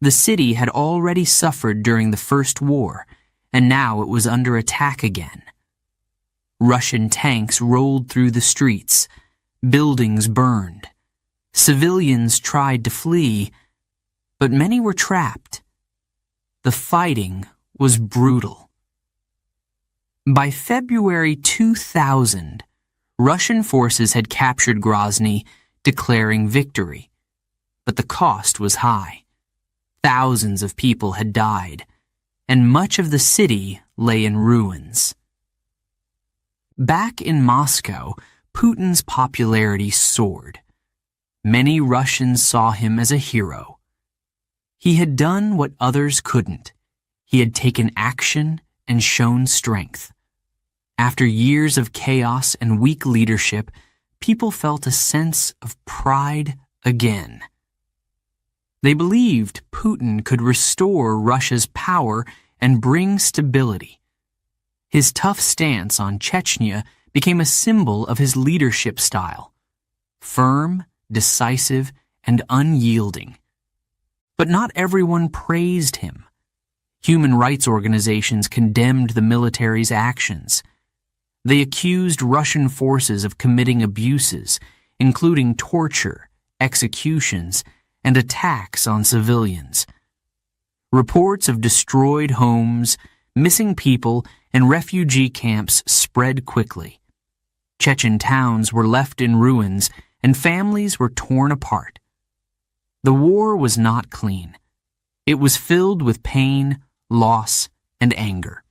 The city had already suffered during the First War, and now it was under attack again. Russian tanks rolled through the streets. Buildings burned. Civilians tried to flee, but many were trapped. the fighting was brutal. By February 2000, Russian forces had captured Grozny, declaring victory. But the cost was high. Thousands of people had died, and much of the city lay in ruins. Back in Moscow, Putin's popularity soared. Many Russians saw him as a hero. He had done what others couldn't. He had taken action and shown strength. After years of chaos and weak leadership, people felt a sense of pride again. They believed Putin could restore Russia's power and bring stability. His tough stance on Chechnya became a symbol of his leadership style: firm, decisive, and unyielding. But not everyone praised him. Human rights organizations condemned the military's actions. They accused Russian forces of committing abuses, including torture, executions, and attacks on civilians. Reports of destroyed homes, missing people, and refugee camps spread quickly. Chechen towns were left in ruins, and families were torn apart. The war was not clean. It was filled with pain, loss, and anger.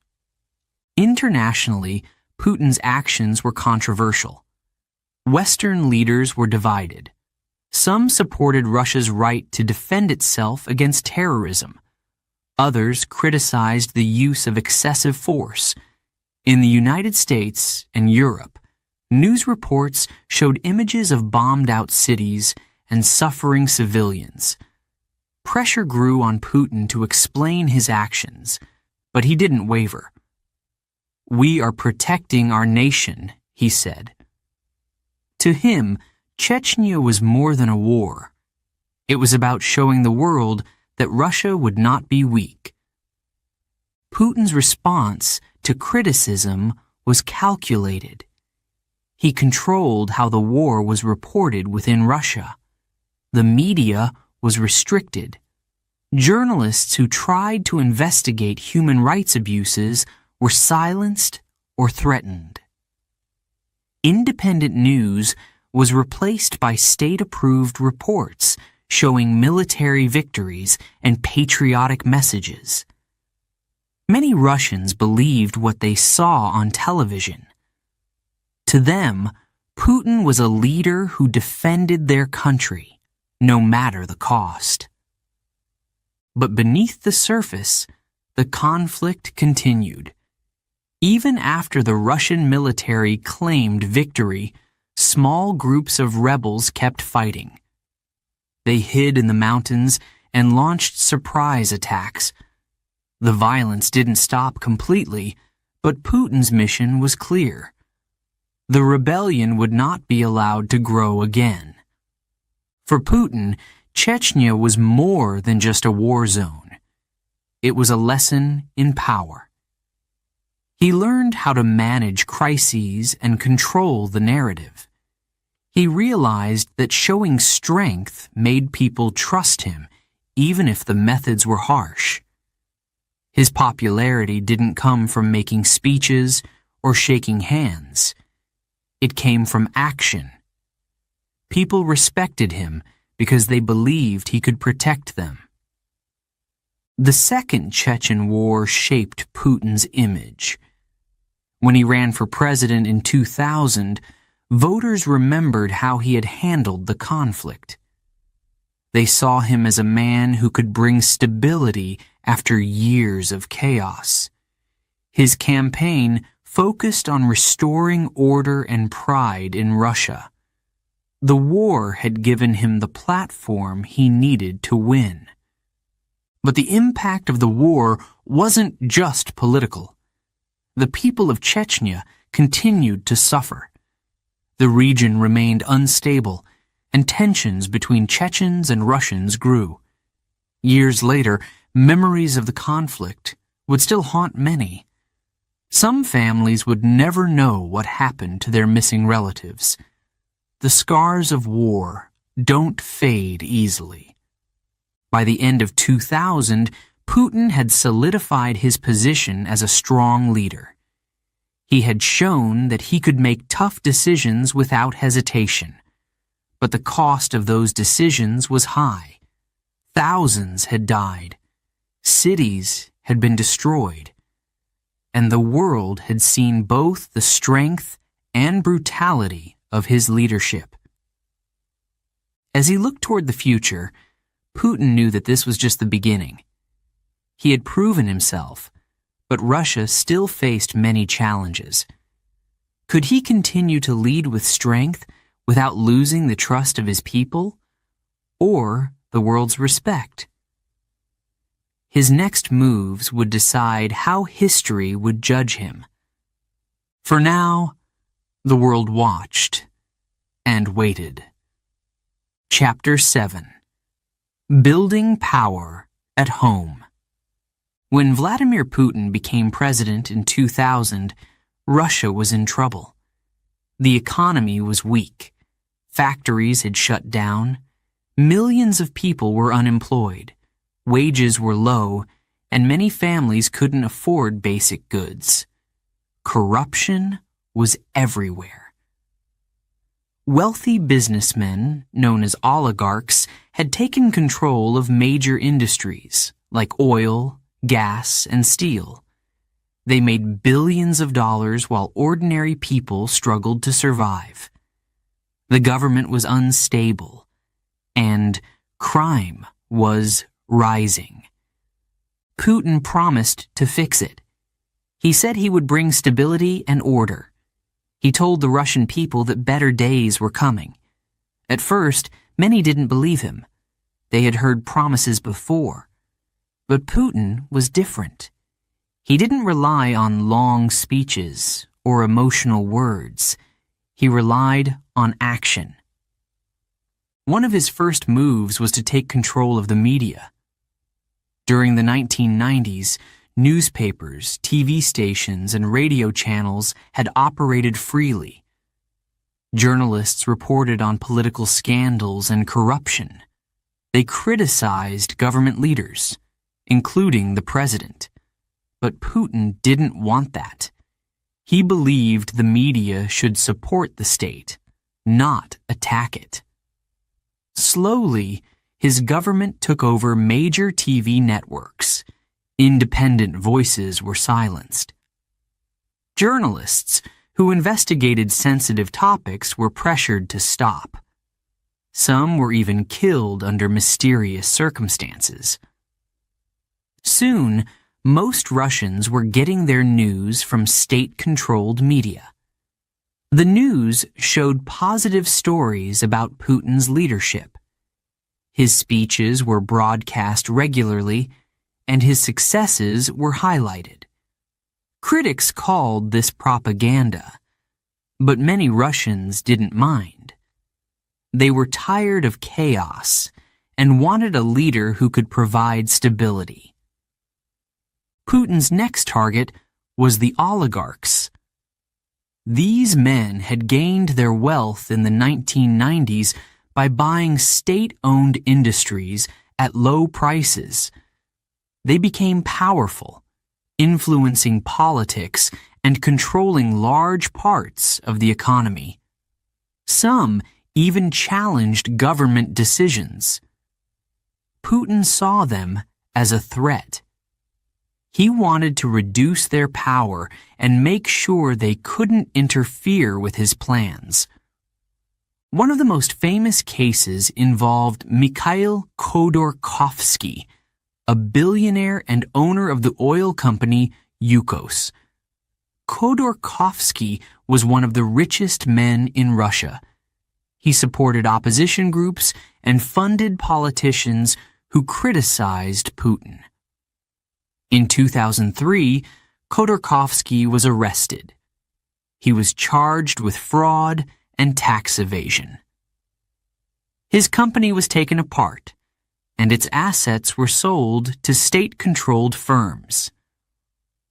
Internationally, Putin's actions were controversial. Western leaders were divided. Some supported Russia's right to defend itself against terrorism. Others criticized the use of excessive force. In the United States and Europe, news reports showed images of bombed-out cities and suffering civilians. Pressure grew on Putin to explain his actions, but he didn't waver. "We are protecting our nation," he said. To him, Chechnya was more than a war. It was about showing the world that Russia would not be weak. Putin's response to criticism was calculated. He controlled how the war was reported within Russia. The media was restricted. Journalists who tried to investigate human rights abuses were silenced or threatened. Independent news was replaced by state-approved reports showing military victories and patriotic messages. Many Russians believed what they saw on television. To them, Putin was a leader who defended their country, no matter the cost. But beneath the surface, the conflict continued. Even after the Russian military claimed victory, small groups of rebels kept fighting. They hid in the mountains and launched surprise attacks. The violence didn't stop completely, but Putin's mission was clear. The rebellion would not be allowed to grow again. For Putin, Chechnya was more than just a war zone. It was a lesson in power. He learned how to manage crises and control the narrative. He realized that showing strength made people trust him, even if the methods were harsh. His popularity didn't come from making speeches or shaking hands. It came from action. People respected him because they believed he could protect them. The Second Chechen War shaped Putin's image. When he ran for president in 2000, voters remembered how he had handled the conflict. They saw him as a man who could bring stability after years of chaos. His campaign focused on restoring order and pride in Russia. The war had given him the platform he needed to win. But the impact of the war wasn't just political. The people of Chechnya continued to suffer. The region remained unstable, and tensions between Chechens and Russians grew. Years later, memories of the conflict would still haunt many. Some families would never know what happened to their missing relatives. The scars of war don't fade easily. By the end of 2000, Putin had solidified his position as a strong leader. He had shown that he could make tough decisions without hesitation. But the cost of those decisions was high. Thousands had died. Cities had been destroyed. And the world had seen both the strength and brutality of his leadership. As he looked toward the future, Putin knew that this was just the beginning. He had proven himself, but Russia still faced many challenges. Could he continue to lead with strength without losing the trust of his people, or the world's respect? His next moves would decide how history would judge him. For now, the world watched and waited. Chapter 7. Building Power at Home. When Vladimir Putin became president in 2000, Russia was in trouble. The economy was weak. Factories had shut down. Millions of people were unemployed. Wages were low, and many families couldn't afford basic goods. Corruption was everywhere. Wealthy businessmen, known as oligarchs, had taken control of major industries like oil, gas, and steel. They made billions of dollars while ordinary people struggled to survive. The government was unstable, and crime was rising. Putin promised to fix it. He said he would bring stability and order. He told the Russian people that better days were coming. At first, many didn't believe him. They had heard promises before. But Putin was different. He didn't rely on long speeches or emotional words. He relied on action. One of his first moves was to take control of the media. During the 1990s, newspapers, TV stations, and radio channels had operated freely. Journalists reported on political scandals and corruption. They criticized government leaders, including the president. But Putin didn't want that. He believed the media should support the state, not attack it. Slowly, his government took over major TV networks. Independent voices were silenced. Journalists who investigated sensitive topics were pressured to stop. Some were even killed under mysterious circumstances. Soon, most Russians were getting their news from state-controlled media. The news showed positive stories about Putin's leadership. His speeches were broadcast regularly, and his successes were highlighted. Critics called this propaganda, but many Russians didn't mind. They were tired of chaos and wanted a leader who could provide stability. Putin's next target was the oligarchs. These men had gained their wealth in the 1990s by buying state-owned industries at low prices. They became powerful, influencing politics and controlling large parts of the economy. Some even challenged government decisions. Putin saw them as a threat. He wanted to reduce their power and make sure they couldn't interfere with his plans. One of the most famous cases involved Mikhail Khodorkovsky, a billionaire and owner of the oil company Yukos. Khodorkovsky was one of the richest men in Russia. He supported opposition groups and funded politicians who criticized Putin. In 2003, Khodorkovsky was arrested. He was charged with fraud and tax evasion. His company was taken apart, and its assets were sold to state-controlled firms.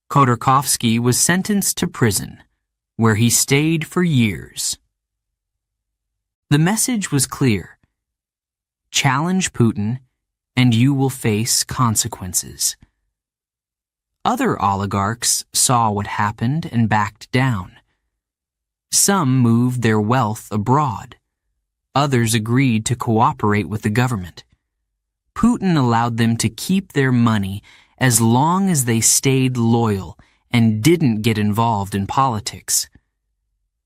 Khodorkovsky was sentenced to prison, where he stayed for years. The message was clear: challenge Putin, and you will face consequences. Other oligarchs saw what happened and backed down. Some moved their wealth abroad. Others agreed to cooperate with the government. Putin allowed them to keep their money as long as they stayed loyal and didn't get involved in politics.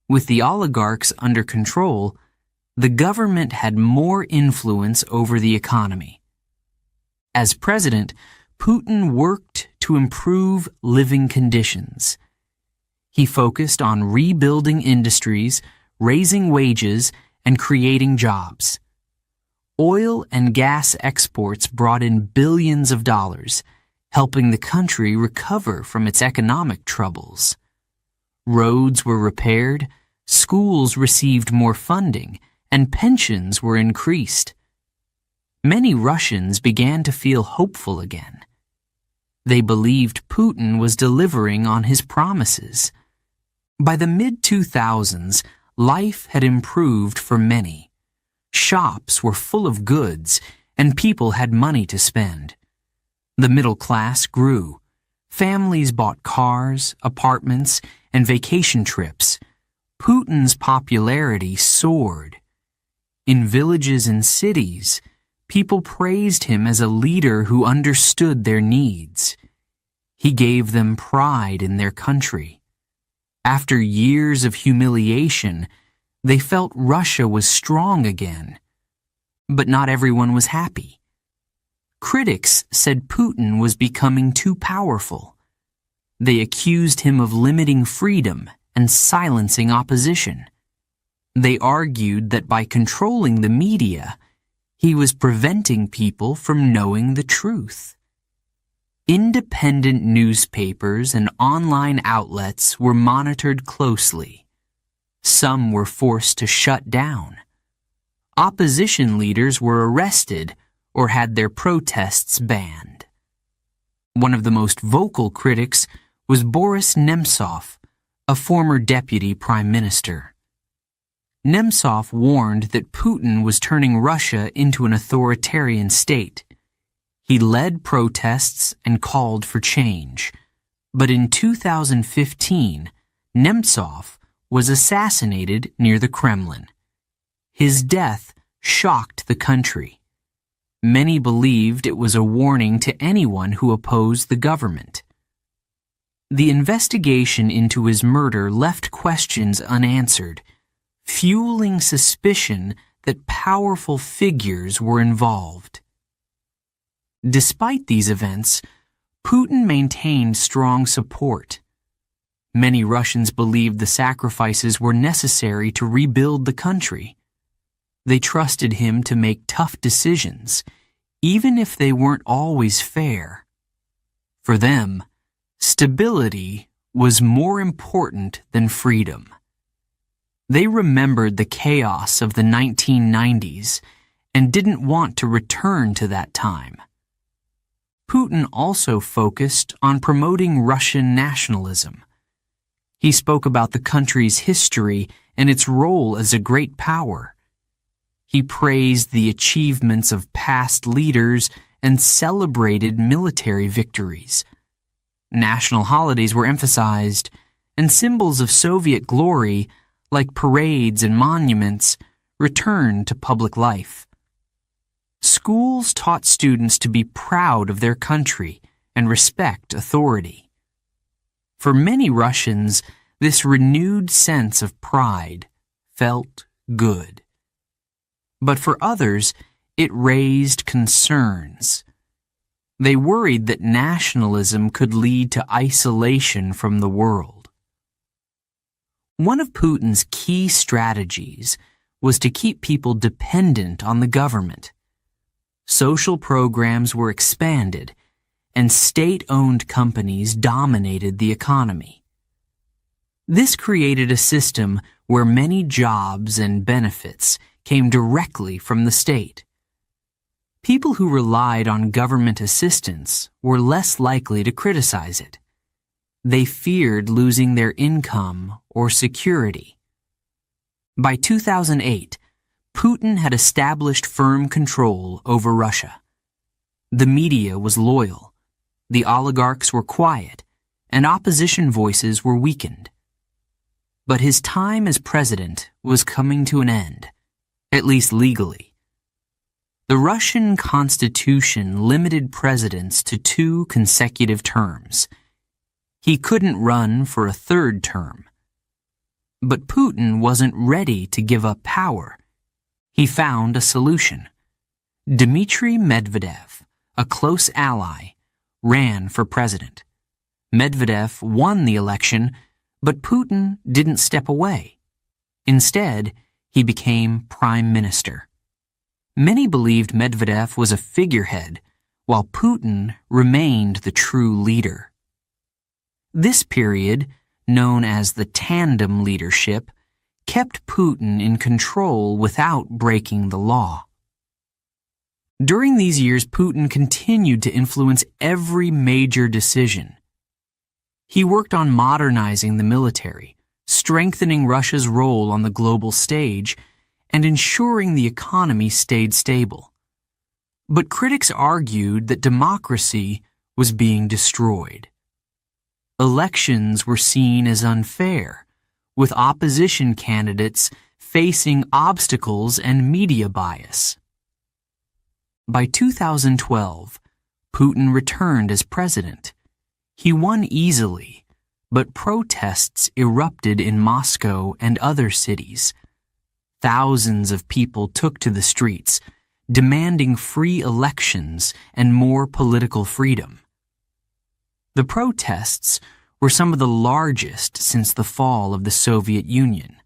With the oligarchs under control, the government had more influence over the economy. As president, Putin worked to improve living conditions. He focused on rebuilding industries, raising wages, and creating jobs. Oil and gas exports brought in billions of dollars, helping the country recover from its economic troubles. Roads were repaired, schools received more funding, and pensions were increased. Many Russians began to feel hopeful again. They believed Putin was delivering on his promises. By the mid-2000s, life had improved for many. Shops were full of goods, and people had money to spend. The middle class grew. Families bought cars, apartments, and vacation trips. Putin's popularity soared. In villages and cities, people praised him as a leader who understood their needs. He gave them pride in their country. After years of humiliation, they felt Russia was strong again. But not everyone was happy. Critics said Putin was becoming too powerful. They accused him of limiting freedom and silencing opposition. They argued that by controlling the media, he was preventing people from knowing the truth. Independent newspapers and online outlets were monitored closely. Some were forced to shut down. Opposition leaders were arrested or had their protests banned. One of the most vocal critics was Boris Nemtsov, a former deputy prime minister. Nemtsov warned that Putin was turning Russia into an authoritarian state. He led protests and called for change. But in 2015, Nemtsov was assassinated near the Kremlin. His death shocked the country. Many believed it was a warning to anyone who opposed the government. The investigation into his murder left questions unanswered, fueling suspicion that powerful figures were involved. Despite these events, Putin maintained strong support. Many Russians believed the sacrifices were necessary to rebuild the country. They trusted him to make tough decisions, even if they weren't always fair. For them, stability was more important than freedom. They remembered the chaos of the 1990s and didn't want to return to that time. Putin also focused on promoting Russian nationalism. He spoke about the country's history and its role as a great power. He praised the achievements of past leaders and celebrated military victories. National holidays were emphasized, and symbols of Soviet glory, like parades and monuments, returned to public life. Schools taught students to be proud of their country and respect authority. For many Russians, this renewed sense of pride felt good. But for others, it raised concerns. They worried that nationalism could lead to isolation from the world. One of Putin's key strategies was to keep people dependent on the government. Social programs were expanded, and state-owned companies dominated the economy. This created a system where many jobs and benefits came directly from the state. People who relied on government assistance were less likely to criticize it. They feared losing their income or security. By 2008, Putin had established firm control over Russia. The media was loyal. the oligarchs were quiet, and opposition voices were weakened. But his time as president was coming to an end, at least legally. The Russian constitution limited presidents to 2 consecutive terms. He couldn't run for a 3rd term. But Putin wasn't ready to give up power. He found a solution. Dmitry Medvedev, a close ally, ran for president. Medvedev won the election, but Putin didn't step away. Instead, he became prime minister. Many believed Medvedev was a figurehead, while Putin remained the true leader. This period, known as the tandem leadership, kept Putin in control without breaking the law. During these years, Putin continued to influence every major decision. He worked on modernizing the military, strengthening Russia's role on the global stage, and ensuring the economy stayed stable. But critics argued that democracy was being destroyed. Elections were seen as unfair, with opposition candidates facing obstacles and media bias. By 2012, Putin returned as president. He won easily, but protests erupted in Moscow and other cities. Thousands of people took to the streets, demanding free elections and more political freedom. The protests were some of the largest since the fall of the Soviet Union.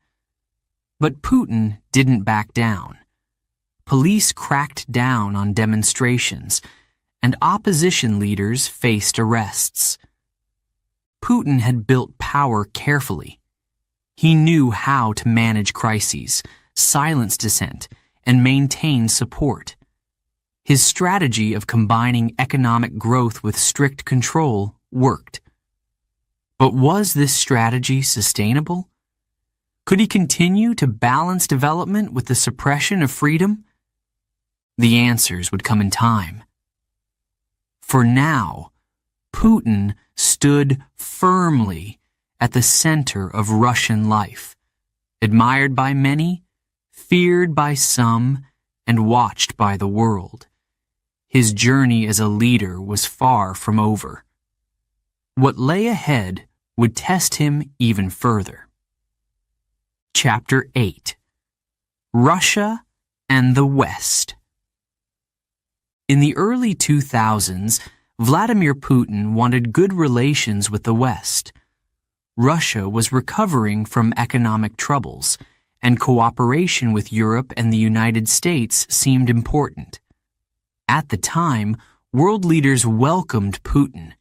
But Putin didn't back down. Police cracked down on demonstrations, and opposition leaders faced arrests. Putin had built power carefully. He knew how to manage crises, silence dissent, and maintain support. His strategy of combining economic growth with strict control worked. But was this strategy sustainable? Could he continue to balance development with the suppression of freedom? The answers would come in time. For now, Putin stood firmly at the center of Russian life, admired by many, feared by some, and watched by the world. His journey as a leader was far from over. What lay ahead would test him even further. Chapter 8: Russia and the West. In the early 2000s, Vladimir Putin wanted good relations with the West. Russia was recovering from economic troubles, and cooperation with Europe and the United States seemed important. At the time, world leaders welcomed Putin.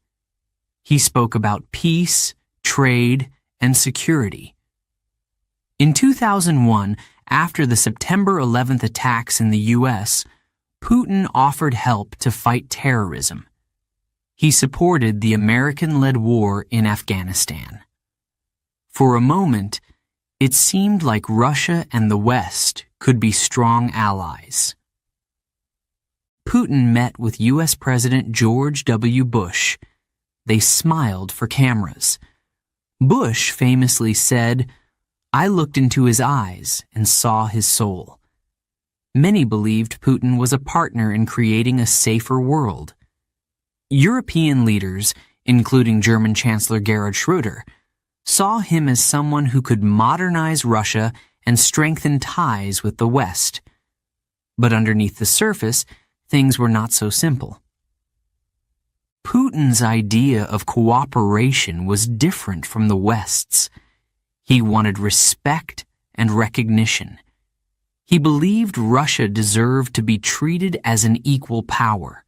He spoke about peace, trade, and security. In 2001, after the September 11th attacks in the U.S., Putin offered help to fight terrorism. He supported the American-led war in Afghanistan. For a moment, it seemed like Russia and the West could be strong allies. Putin met with U.S. President George W. Bush. They smiled for cameras. Bush famously said, "I looked into his eyes and saw his soul." Many believed Putin was a partner in creating a safer world. European leaders, including German Chancellor Gerhard Schröder, saw him as someone who could modernize Russia and strengthen ties with the West. But underneath the surface, things were not so simple. Putin's idea of cooperation was different from the West's. He wanted respect and recognition. He believed Russia deserved to be treated as an equal power.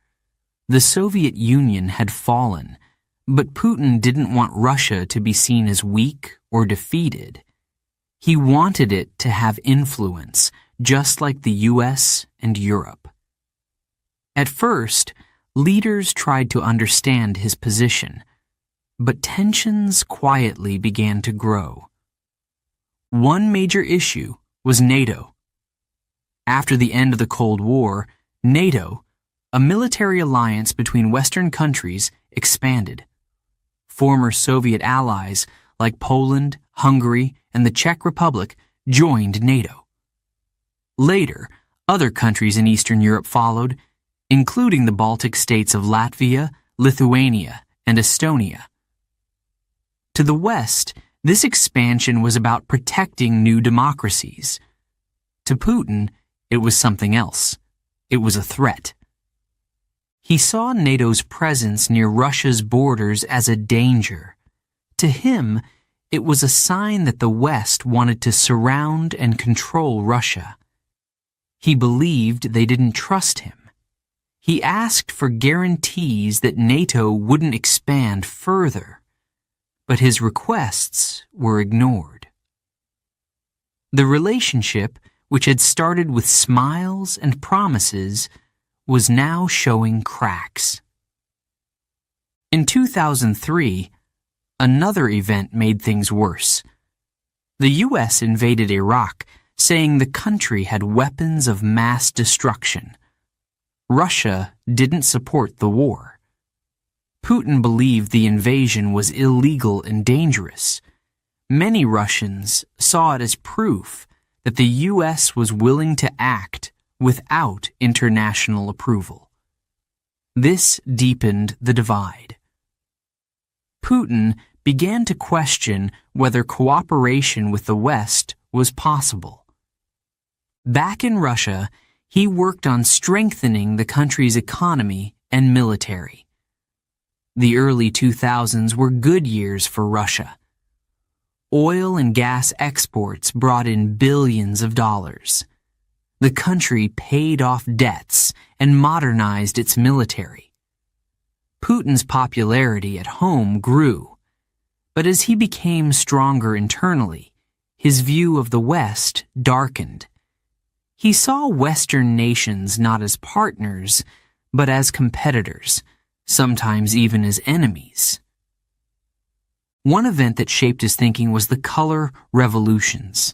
The Soviet Union had fallen, but Putin didn't want Russia to be seen as weak or defeated. He wanted it to have influence, just like the US and Europe. At first, leaders tried to understand his position, but tensions quietly began to grow. One major issue was NATO. After the end of the Cold War, NATO, a military alliance between Western countries expanded. Former Soviet allies like Poland, Hungary, and the Czech Republic joined NATO. Later, other countries in Eastern Europe followed, including the Baltic states of Latvia, Lithuania, and Estonia. To the West, this expansion was about protecting new democracies. To Putin, it was something else. It was a threat. He saw NATO's presence near Russia's borders as a danger. To him, it was a sign that the West wanted to surround and control Russia. He believed they didn't trust him. He asked for guarantees that NATO wouldn't expand further, but his requests were ignored. The relationship, which had started with smiles and promises, was now showing cracks. In 2003, another event made things worse. The U.S. invaded Iraq, saying the country had weapons of mass destruction. Russia didn't support the war. Putin believed the invasion was illegal and dangerous. Many Russians saw it as proof that the U.S. was willing to act without international approval. This deepened the divide. Putin began to question whether cooperation with the West was possible. Back in Russia, he worked on strengthening the country's economy and military. The early 2000s were good years for Russia. Oil and gas exports brought in billions of dollars. The country paid off debts and modernized its military. Putin's popularity at home grew, but as he became stronger internally, his view of the West darkened. He saw Western nations not as partners, but as competitors, sometimes even as enemies. One event that shaped his thinking was the color revolutions.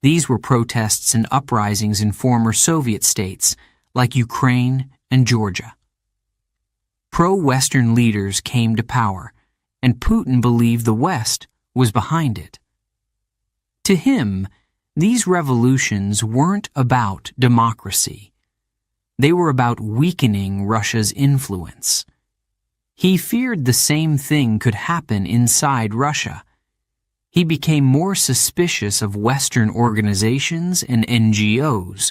These were protests and uprisings in former Soviet states like Ukraine and Georgia. Pro-Western leaders came to power, and Putin believed the West was behind it. To him, these revolutions weren't about democracy. They were about weakening Russia's influence. He feared the same thing could happen inside Russia. He became more suspicious of Western organizations and NGOs,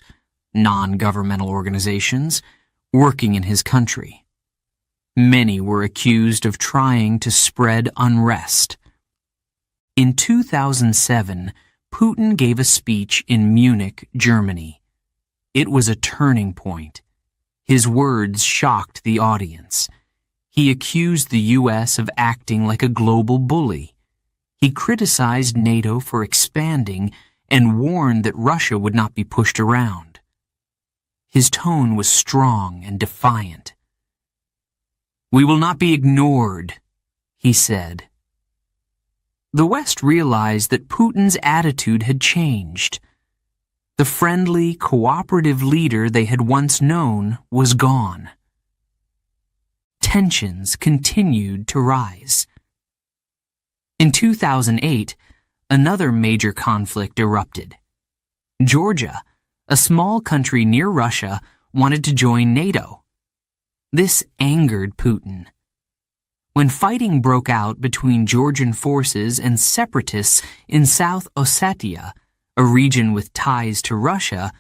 non-governmental organizations, working in his country. Many were accused of trying to spread unrest. In 2007, Putin gave a speech in Munich, Germany. It was a turning point. His words shocked the audience. He accused the U.S. of acting like a global bully. He criticized NATO for expanding and warned that Russia would not be pushed around. His tone was strong and defiant. "We will not be ignored," he said. The West realized that Putin's attitude had changed. The friendly, cooperative leader they had once known was gone. Tensions continued to rise. In 2008, another major conflict erupted. Georgia, a small country near Russia, wanted to join NATO. This angered Putin. When fighting broke out between Georgian forces and separatists in South Ossetia, a region with ties to Russia,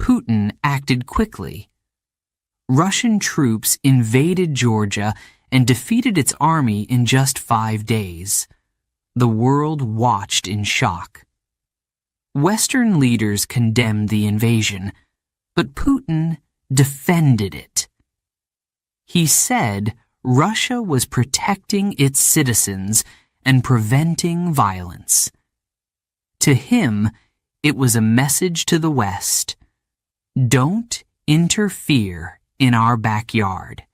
Putin acted quickly. Russian troops invaded Georgia and defeated its army in just 5 days. The world watched in shock. Western leaders condemned the invasion, but Putin defended it. He said Russia was protecting its citizens and preventing violence. To him, it was a message to the West: don't interfere in our backyard.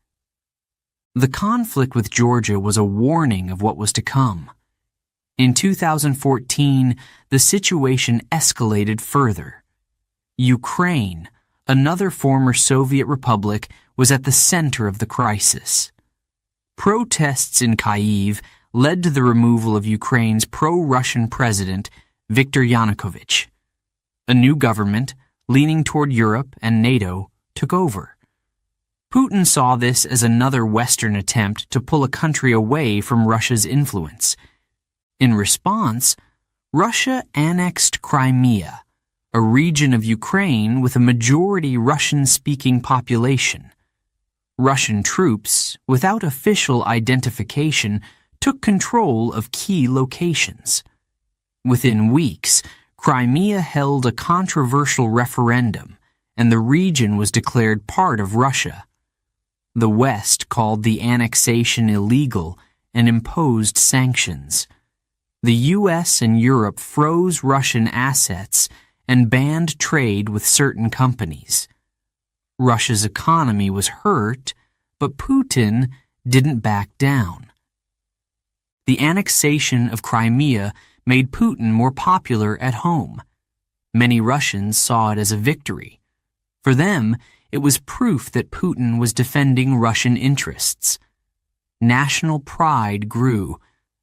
The conflict with Georgia was a warning of what was to come. In 2014, the situation escalated further. Ukraine, another former Soviet republic was at the center of the crisis. Protests in Kyiv led to the removal of Ukraine's pro-Russian president, Viktor Yanukovych. A new government, leaning toward Europe and NATO, took over. Putin saw this as another Western attempt to pull a country away from Russia's influence. In response, Russia annexed Crimea, a region of Ukraine with a majority Russian-speaking population. Russian troops, without official identification, took control of key locations. Within weeks, Crimea held a controversial referendum, and the region was declared part of Russia. The West called the annexation illegal and imposed sanctions. The US and Europe froze Russian assets and banned trade with certain companies. Russia's economy was hurt, but Putin didn't back down. The annexation of Crimea made Putin more popular at home. Many Russians saw it as a victory. For them, it was proof that Putin was defending Russian interests. National pride grew,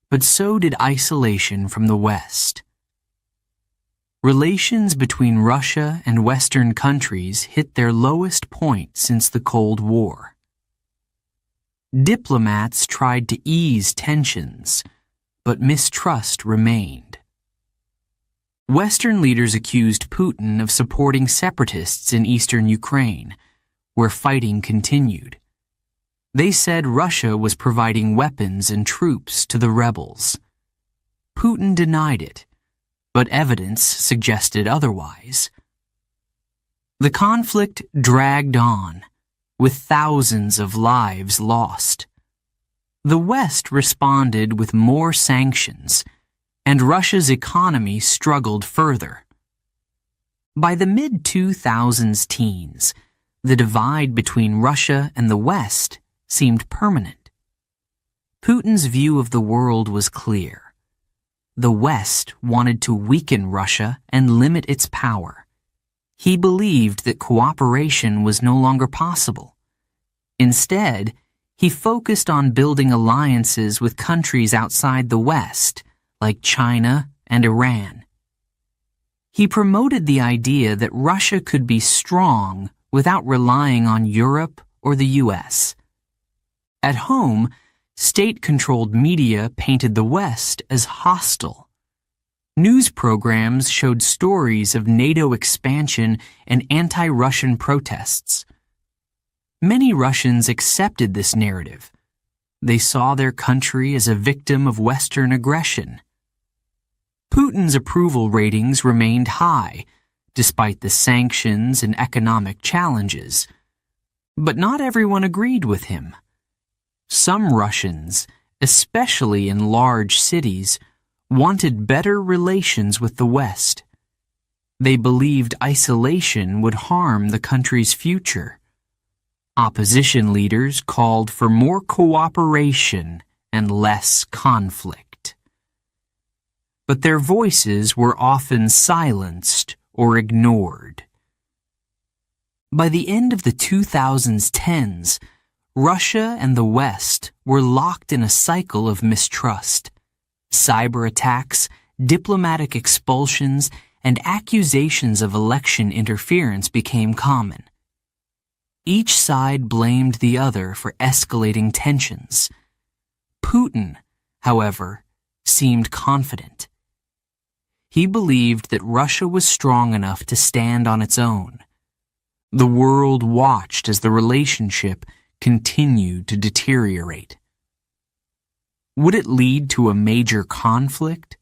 but so did isolation from the West. Relations between Russia and Western countries hit their lowest point since the Cold War. Diplomats tried to ease tensions, but mistrust remained. Western leaders accused Putin of supporting separatists in eastern Ukraine, where fighting continued. They said Russia was providing weapons and troops to the rebels. Putin denied it, but evidence suggested otherwise. The conflict dragged on, with thousands of lives lost. The West responded with more sanctions, and Russia's economy struggled further. By the mid-2000s teens, the divide between Russia and the West seemed permanent. Putin's view of the world was clear. The West wanted to weaken Russia and limit its power. He believed that cooperation was no longer possible. Instead, he focused on building alliances with countries outside the West, like China and Iran. He promoted the idea that Russia could be strong without relying on Europe or the US. At home, state-controlled media painted the West as hostile. News programs showed stories of NATO expansion and anti-Russian protests. Many Russians accepted this narrative. They saw their country as a victim of Western aggression. Putin's approval ratings remained high, despite the sanctions and economic challenges. But not everyone agreed with him. Some Russians, especially in large cities, wanted better relations with the West. They believed isolation would harm the country's future. Opposition leaders called for more cooperation and less conflict. But their voices were often silenced or ignored. By the end of the 2010s, Russia and the West were locked in a cycle of mistrust. Cyber attacks, diplomatic expulsions, and accusations of election interference became common. Each side blamed the other for escalating tensions. Putin, however, seemed confident. He believed that Russia was strong enough to stand on its own. The world watched as the relationship continued to deteriorate. Would it lead to a major conflict,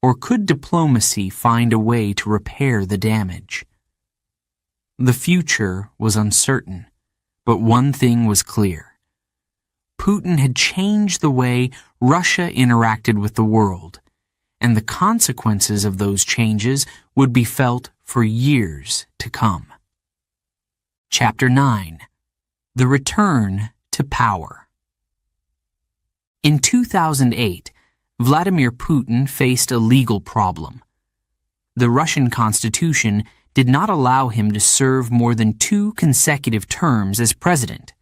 or could diplomacy find a way to repair the damage? The future was uncertain, but one thing was clear. Putin had changed the way Russia interacted with the world, and the consequences of those changes would be felt for years to come. Chapter 9. The Return to Power. In 2008, Vladimir Putin faced a legal problem. The Russian constitution did not allow him to serve more than 2 consecutive terms as president.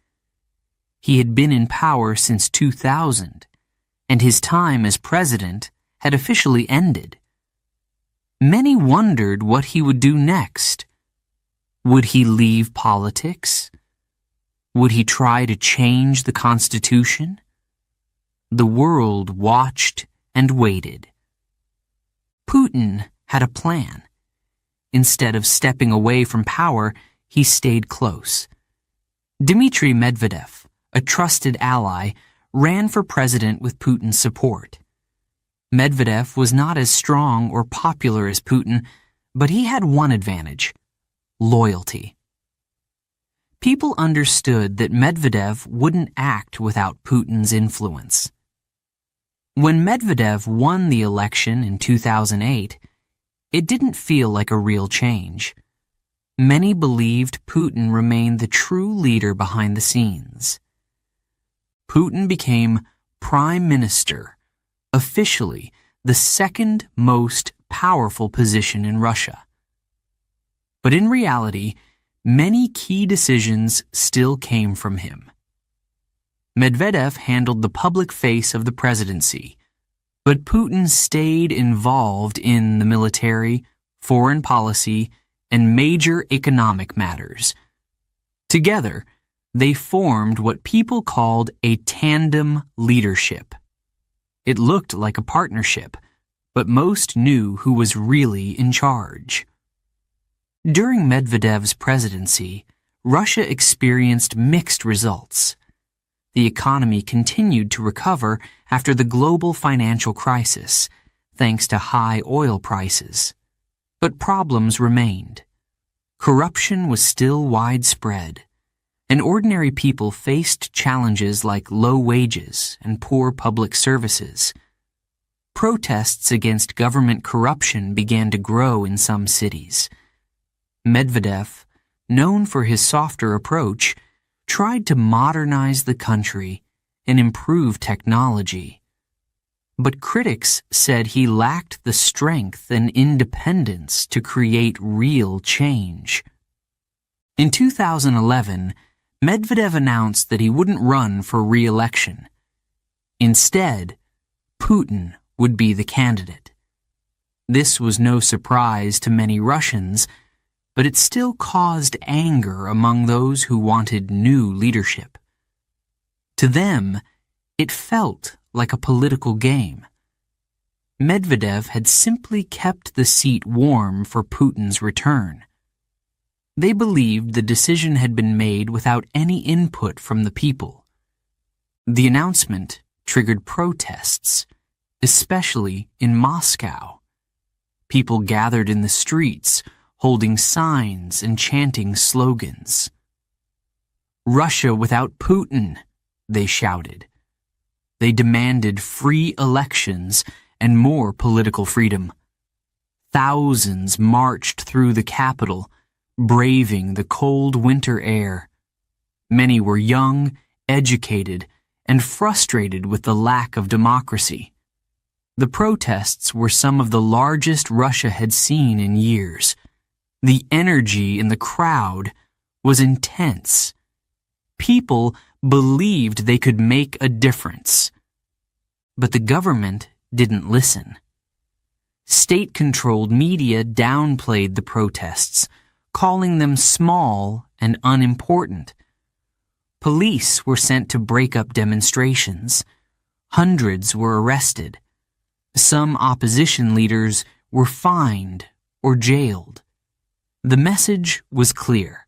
He had been in power since 2000, and his time as president had officially ended. Many wondered what he would do next. Would he leave politics? Would he try to change the Constitution? The world watched and waited. Putin had a plan. Instead of stepping away from power, he stayed close. Dmitry Medvedev, a trusted ally, ran for president with Putin's support. Medvedev was not as strong or popular as Putin, but he had one advantage: loyalty. People understood that Medvedev wouldn't act without Putin's influence. When Medvedev won the election in 2008, it didn't feel like a real change. Many believed Putin remained the true leader behind the scenes. Putin became prime minister, officially the second most powerful position in Russia. But in reality, many key decisions still came from him. Medvedev handled the public face of the presidency, but Putin stayed involved in the military, foreign policy, and major economic matters. Together, they formed what people called a tandem leadership. It looked like a partnership, but most knew who was really in charge. During Medvedev's presidency, Russia experienced mixed results. The economy continued to recover after the global financial crisis, thanks to high oil prices. But problems remained. Corruption was still widespread, and ordinary people faced challenges like low wages and poor public services. Protests against government corruption began to grow in some cities. Medvedev, known for his softer approach, tried to modernize the country and improve technology. But critics said he lacked the strength and independence to create real change. In 2011, Medvedev announced that he wouldn't run for re-election. Instead, Putin would be the candidate. This was no surprise to many Russians, but it still caused anger among those who wanted new leadership. To them, it felt like a political game. Medvedev had simply kept the seat warm for Putin's return. They believed the decision had been made without any input from the people. The announcement triggered protests, especially in Moscow. People gathered in the streets, holding signs and chanting slogans. "Russia without Putin," they shouted. They demanded free elections and more political freedom. Thousands marched through the capital, braving the cold winter air. Many were young, educated, and frustrated with the lack of democracy. The protests were some of the largest Russia had seen in years. The energy in the crowd was intense. People believed they could make a difference. But the government didn't listen. State-controlled media downplayed the protests, calling them small and unimportant. Police were sent to break up demonstrations. Hundreds were arrested. Some opposition leaders were fined or jailed. The message was clear.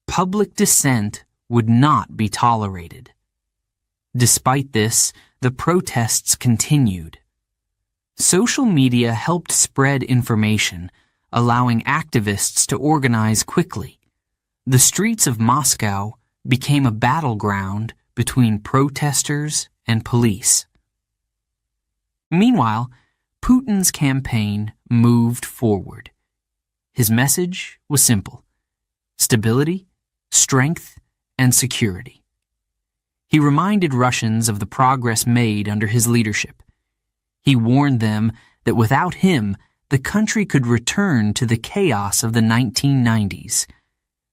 Public dissent would not be tolerated. Despite this, the protests continued. Social media helped spread information, allowing activists to organize quickly. The streets of Moscow became a battleground between protesters and police. Meanwhile, Putin's campaign moved forward. His message was simple: stability, strength, and security. He reminded Russians of the progress made under his leadership. He warned them that without him, the country could return to the chaos of the 1990s.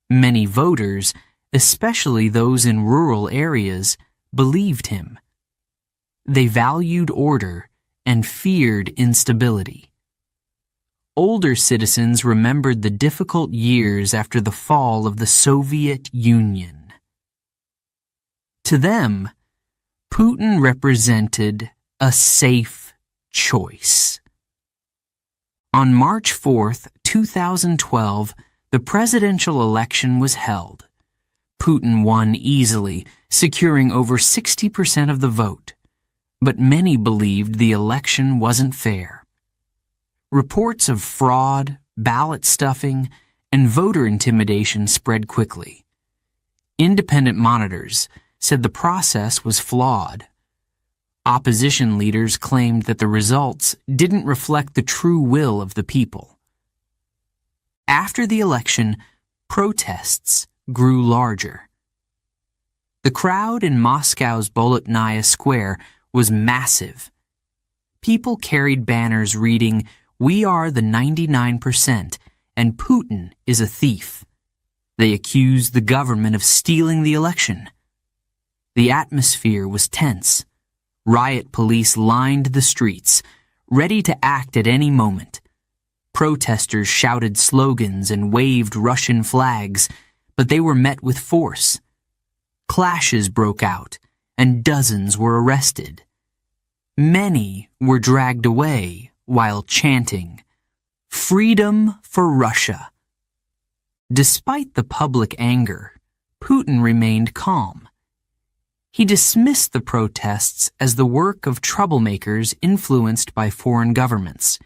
Many voters, especially those in rural areas, believed him. They valued order and feared instability. Older citizens remembered the difficult years after the fall of the Soviet Union. To them, Putin represented a safe choice. On March 4, 2012, the presidential election was held. Putin won easily, securing over 60% of the vote. But many believed the election wasn't fair. Reports of fraud, ballot stuffing, and voter intimidation spread quickly. Independent monitors said the process was flawed. Opposition leaders claimed that the results didn't reflect the true will of the people. After the election, protests grew larger. The crowd in Moscow's Bolotnaya Square was massive. People carried banners reading, "We are the 99%, and Putin is a thief." They accused the government of stealing the election. The atmosphere was tense. Riot police lined the streets, ready to act at any moment. Protesters shouted slogans and waved Russian flags, but they were met with force. Clashes broke out, and dozens were arrested. Many were dragged away while chanting, "Freedom for Russia." Despite the public anger, Putin remained calm. He dismissed the protests as the work of troublemakers influenced by foreign governments.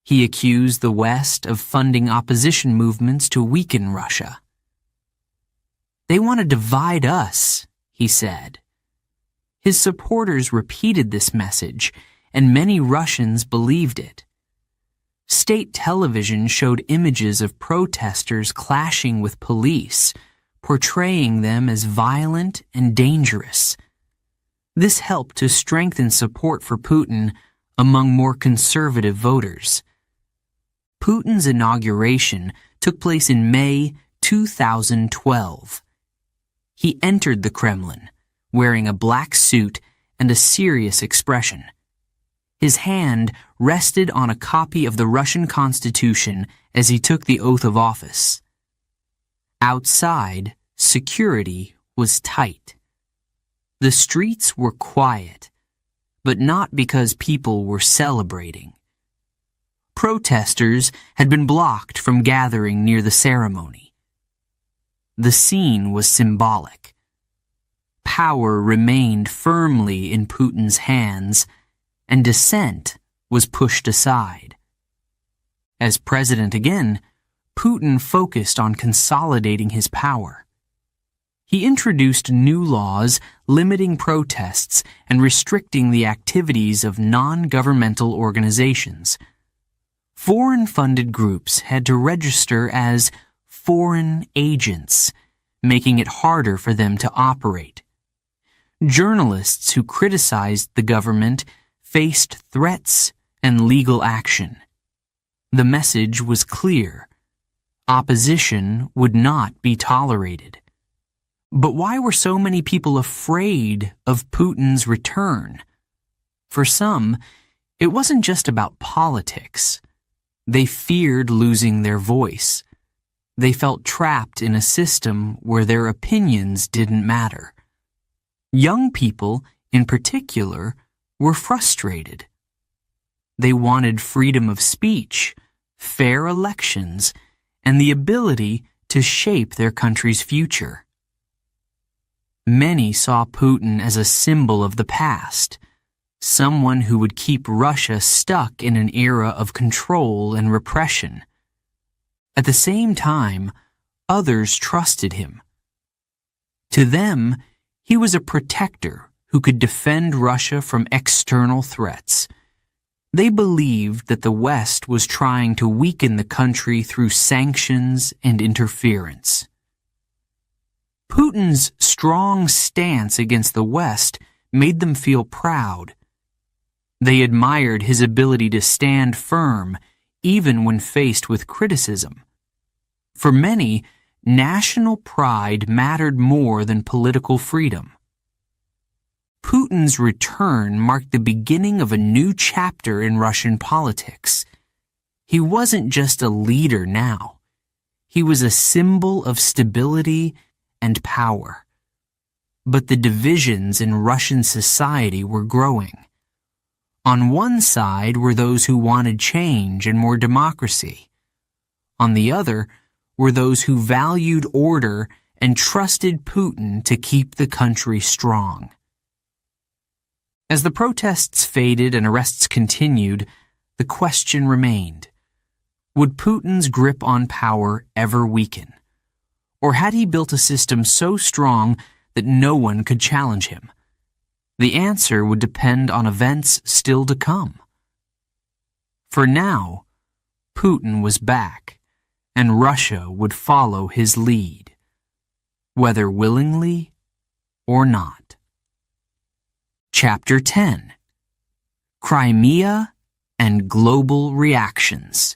He accused the West of funding opposition movements to weaken Russia. "They want to divide us," he said. His supporters repeated this message, and many Russians believed it. State television showed images of protesters clashing with police, portraying them as violent and dangerous. This helped to strengthen support for Putin among more conservative voters. Putin's inauguration took place in May 2012. He entered the Kremlin, wearing a black suit and a serious expression. His hand rested on a copy of the Russian Constitution as he took the oath of office. Outside, security was tight. The streets were quiet, but not because people were celebrating. Protesters had been blocked from gathering near the ceremony. The scene was symbolic. Power remained firmly in Putin's hands, and dissent was pushed aside. As president again, Putin focused on consolidating his power. He introduced new laws limiting protests and restricting the activities of non-governmental organizations. Foreign-funded groups had to register as foreign agents, making it harder for them to operate. Journalists who criticized the government faced threats and legal action. The message was clear. Opposition would not be tolerated. But why were so many people afraid of Putin's return? For some, it wasn't just about politics. They feared losing their voice. They felt trapped in a system where their opinions didn't matter. Young people, in particular, were frustrated. They wanted freedom of speech, fair elections, and the ability to shape their country's future. Many saw Putin as a symbol of the past, someone who would keep Russia stuck in an era of control and repression. At the same time, others trusted him. To them, he was a protector who could defend Russia from external threats. They believed that the West was trying to weaken the country through sanctions and interference. Putin's strong stance against the West made them feel proud. They admired his ability to stand firm even when faced with criticism. For many, national pride mattered more than political freedom. Putin's return marked the beginning of a new chapter in Russian politics. He wasn't just a leader now. He was a symbol of stability and power. But the divisions in Russian society were growing. On one side were those who wanted change and more democracy. On the other were those who valued order and trusted Putin to keep the country strong. As the protests faded and arrests continued, the question remained: would Putin's grip on power ever weaken? Or had he built a system so strong that no one could challenge him? The answer would depend on events still to come. For now, Putin was back, and Russia would follow his lead, whether willingly or not. Chapter 10: Crimea and Global Reactions.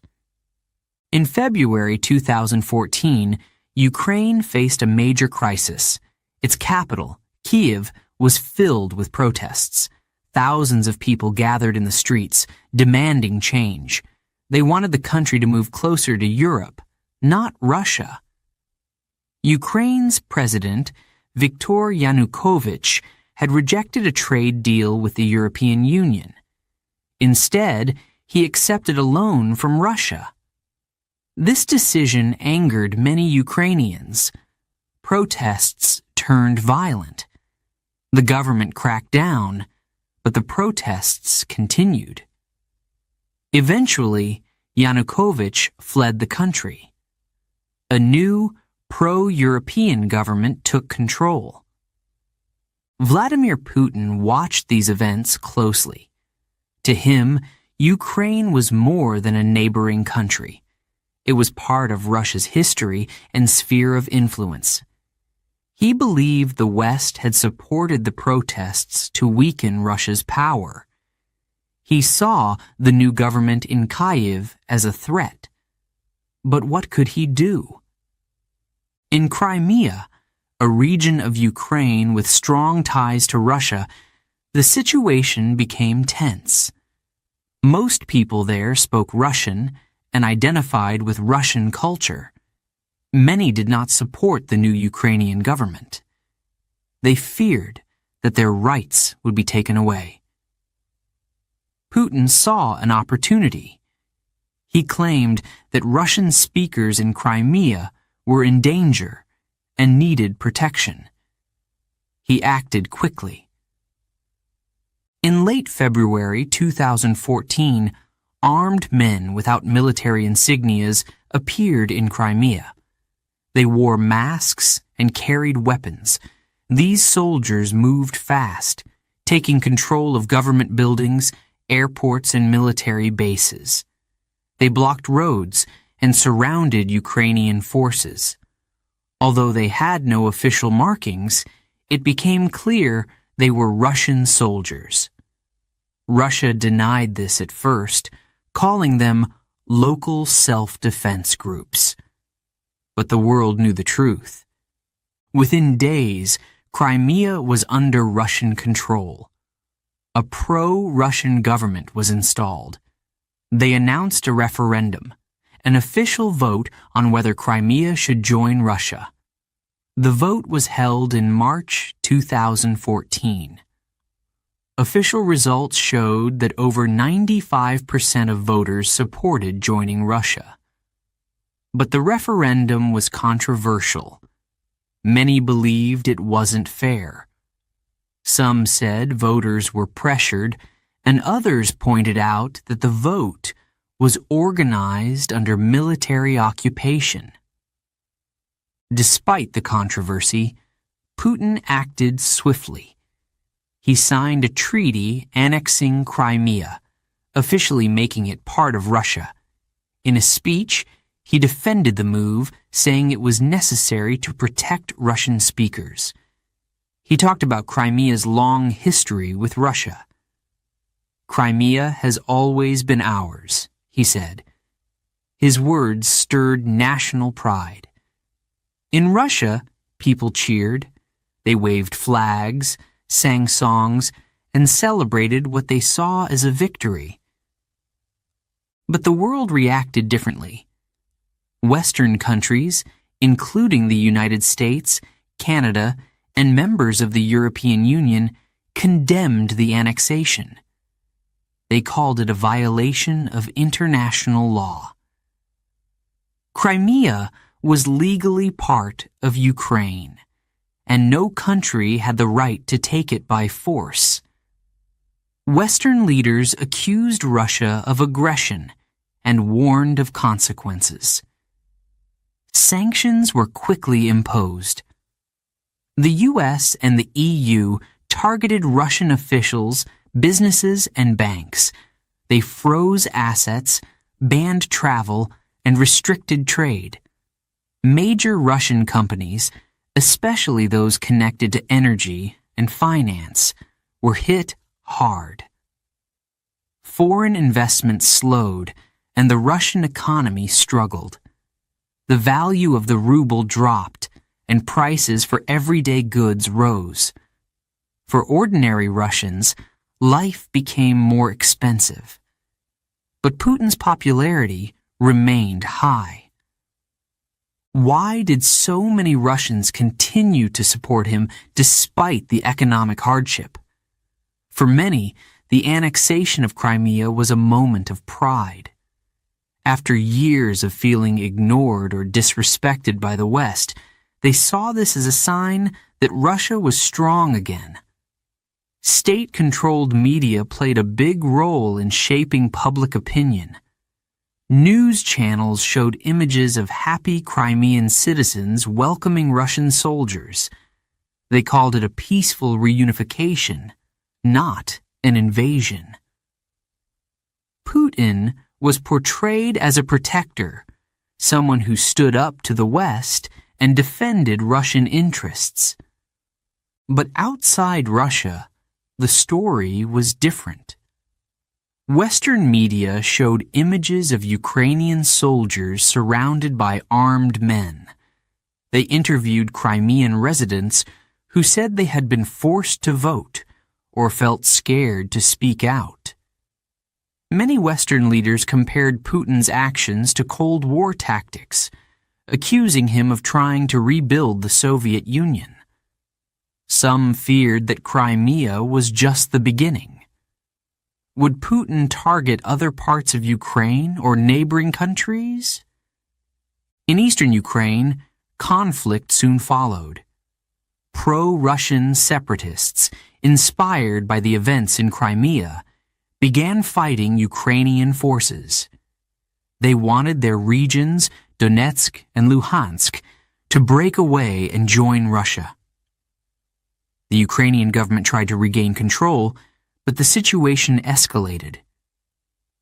In February 2014, Ukraine faced a major crisis. Its capital, Kyiv, was filled with protests. Thousands of people gathered in the streets, demanding change. They wanted the country to move closer to Europe, not Russia. Ukraine's president, Viktor Yanukovych, had rejected a trade deal with the European Union. Instead, he accepted a loan from Russia. This decision angered many Ukrainians. Protests turned violent. The government cracked down, but the protests continued. Eventually, Yanukovych fled the country. A new, pro-European government took control. Vladimir Putin watched these events closely. To him, Ukraine was more than a neighboring country. It was part of Russia's history and sphere of influence. He believed the West had supported the protests to weaken Russia's power. He saw the new government in Kyiv as a threat. But what could he do? In Crimea, a region of Ukraine with strong ties to Russia, the situation became tense. Most people there spoke Russian and identified with Russian culture. Many did not support the new Ukrainian government. They feared that their rights would be taken away. Putin saw an opportunity. He claimed that Russian speakers in Crimea were in danger and needed protection. He acted quickly. In late February 2014, armed men without military insignias appeared in Crimea. They wore masks and carried weapons. These soldiers moved fast, taking control of government buildings, airports, and military bases. They blocked roads and surrounded Ukrainian forces. Although they had no official markings, it became clear they were Russian soldiers. Russia denied this at first, calling them local self-defense groups. But the world knew the truth. Within days, Crimea was under Russian control. A pro-Russian government was installed. They announced a referendum, an official vote on whether Crimea should join Russia. The vote was held in March 2014. Official results showed that over 95% of voters supported joining Russia. But the referendum was controversial. Many believed it wasn't fair. Some said voters were pressured, and others pointed out that the vote was organized under military occupation. Despite the controversy, Putin acted swiftly. He signed a treaty annexing Crimea, officially making it part of Russia. In a speech, he defended the move, saying it was necessary to protect Russian speakers. He talked about Crimea's long history with Russia. "Crimea has always been ours," he said, His words stirred national pride. In Russia, people cheered. They waved flags, sang songs, and celebrated what they saw as a victory. But the world reacted differently. Western countries, including the United States, Canada, and members of the European Union, condemned the annexation. They called it a violation of international law. Crimea was legally part of Ukraine, and no country had the right to take it by force. Western leaders accused Russia of aggression and warned of consequences. Sanctions were quickly imposed. The U.S. and the EU targeted Russian officials, businesses, and banks. They froze assets, banned travel, and restricted trade. Major Russian companies, especially those connected to energy and finance, were hit hard. Foreign investment slowed, and the Russian economy struggled. The value of the ruble dropped, and prices for everyday goods rose. For ordinary Russians, life became more expensive. But Putin's popularity remained high. Why did so many Russians continue to support him despite the economic hardship? For many, the annexation of Crimea was a moment of pride. After years of feeling ignored or disrespected by the West, they saw this as a sign that Russia was strong again. State-controlled media played a big role in shaping public opinion. News channels showed images of happy Crimean citizens welcoming Russian soldiers. They called it a peaceful reunification, not an invasion. Putin was portrayed as a protector, someone who stood up to the West and defended Russian interests. But outside Russia, the story was different. Western media showed images of Ukrainian soldiers surrounded by armed men. They interviewed Crimean residents who said they had been forced to vote or felt scared to speak out. Many Western leaders compared Putin's actions to Cold War tactics, accusing him of trying to rebuild the Soviet Union. Some feared that Crimea was just the beginning. Would Putin target other parts of Ukraine or neighboring countries? In eastern Ukraine, conflict soon followed. Pro-Russian separatists, inspired by the events in Crimea, began fighting Ukrainian forces. They wanted their regions, Donetsk and Luhansk, to break away and join Russia. The Ukrainian government tried to regain control, but the situation escalated.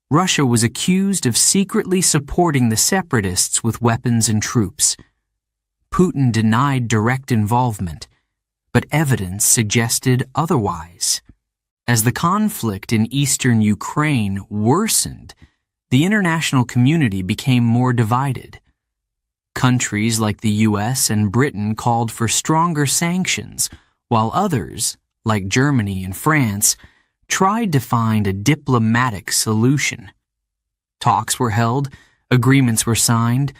Russia was accused of secretly supporting the separatists with weapons and troops. Putin denied direct involvement, but evidence suggested otherwise. As the conflict in eastern Ukraine worsened, the international community became more divided. Countries like the U.S. and Britain called for stronger sanctions, while others, like Germany and France, tried to find a diplomatic solution. Talks were held, agreements were signed,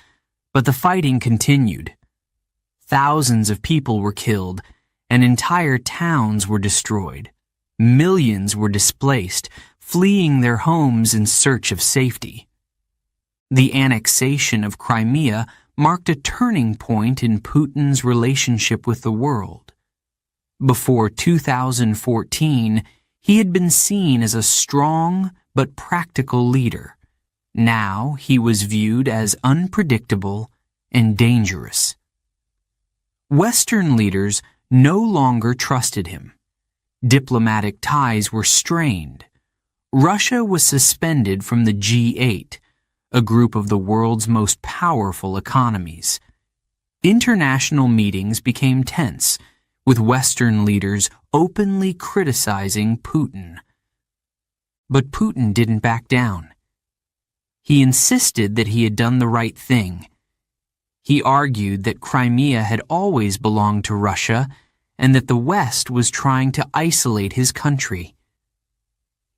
but the fighting continued. Thousands of people were killed, and entire towns were destroyed. Millions were displaced, fleeing their homes in search of safety. The annexation of Crimea marked a turning point in Putin's relationship with the world. Before 2014, he had been seen as a strong but practical leader. Now he was viewed as unpredictable and dangerous. Western leaders no longer trusted him. Diplomatic ties were strained. Russia was suspended from the G8, a group of the world's most powerful economies. International meetings became tense, with Western leaders openly criticizing Putin. But Putin didn't back down. He insisted that he had done the right thing. He argued that Crimea had always belonged to Russia and that the West was trying to isolate his country.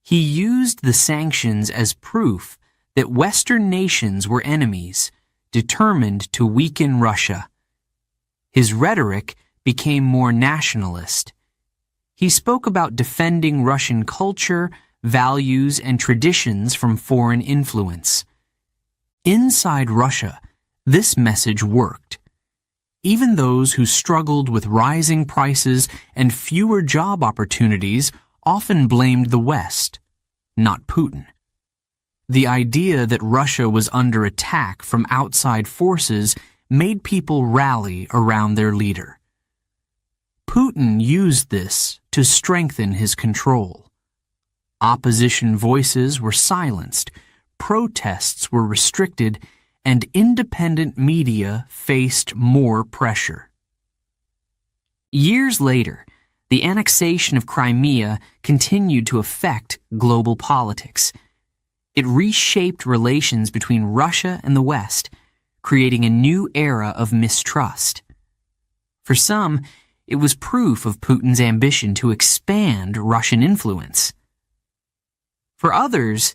He used the sanctions as proof that Western nations were enemies, determined to weaken Russia. His rhetoric became more nationalist. He spoke about defending Russian culture, values, and traditions from foreign influence. Inside Russia, this message worked. Even those who struggled with rising prices and fewer job opportunities often blamed the West, not Putin. The idea that Russia was under attack from outside forces made people rally around their leader. Putin used this to strengthen his control. Opposition voices were silenced, protests were restricted, and independent media faced more pressure. Years later, the annexation of Crimea continued to affect global politics. It reshaped relations between Russia and the West, creating a new era of mistrust. For some, it was proof of Putin's ambition to expand Russian influence. For others,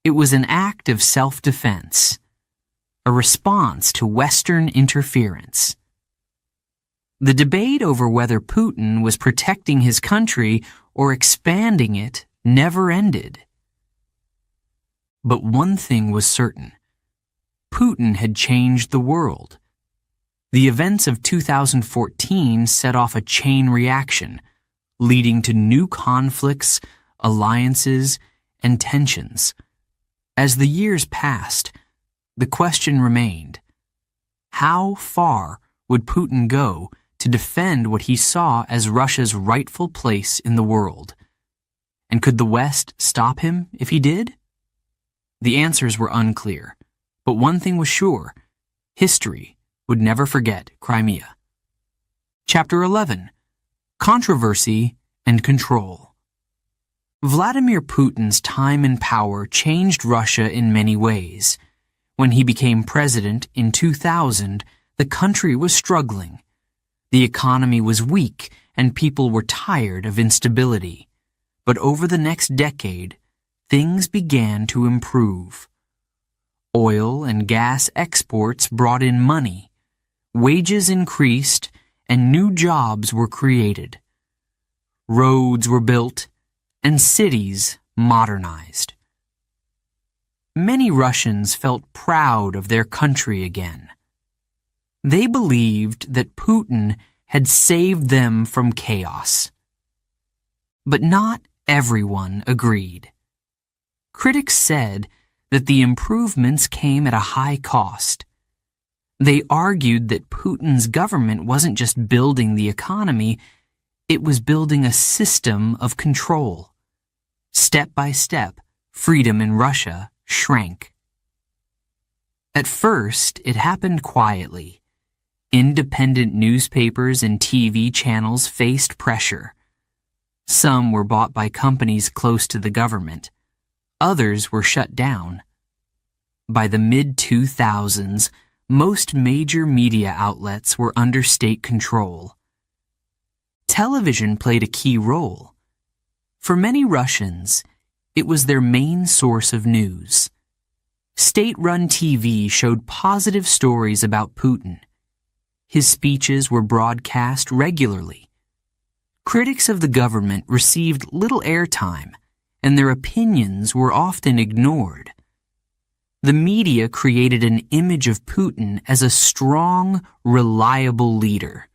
it was an act of self-defense, a response to Western interference. The debate over whether Putin was protecting his country or expanding it never ended. But one thing was certain. Putin had changed the world. The events of 2014 set off a chain reaction, leading to new conflicts, alliances, and tensions. As the years passed, the question remained: how far would Putin go to defend what he saw as Russia's rightful place in the world? And could the West stop him if he did? The answers were unclear, but one thing was sure: history would never forget Crimea. Chapter 11: Controversy and Control. Vladimir Putin's time in power changed Russia in many ways. When he became president in 2000, the country was struggling. The economy was weak and people were tired of instability. But over the next decade, things began to improve. Oil and gas exports brought in money. Wages increased and new jobs were created. Roads were built and cities modernized. Many Russians felt proud of their country again. They believed that Putin had saved them from chaos. But not everyone agreed. Critics said that the improvements came at a high cost. They argued that Putin's government wasn't just building the economy, it was building a system of control. Step by step, freedom in Russia shrank. At first, it happened quietly. Independent newspapers and TV channels faced pressure. Some were bought by companies close to the government. Others were shut down. By the mid-2000s, most major media outlets were under state control. Television played a key role. For many Russians, it was their main source of news. State-run TV showed positive stories about Putin. His speeches were broadcast regularly. Critics of the government received little airtime, and their opinions were often ignored. The media created an image of Putin as a strong, reliable leader.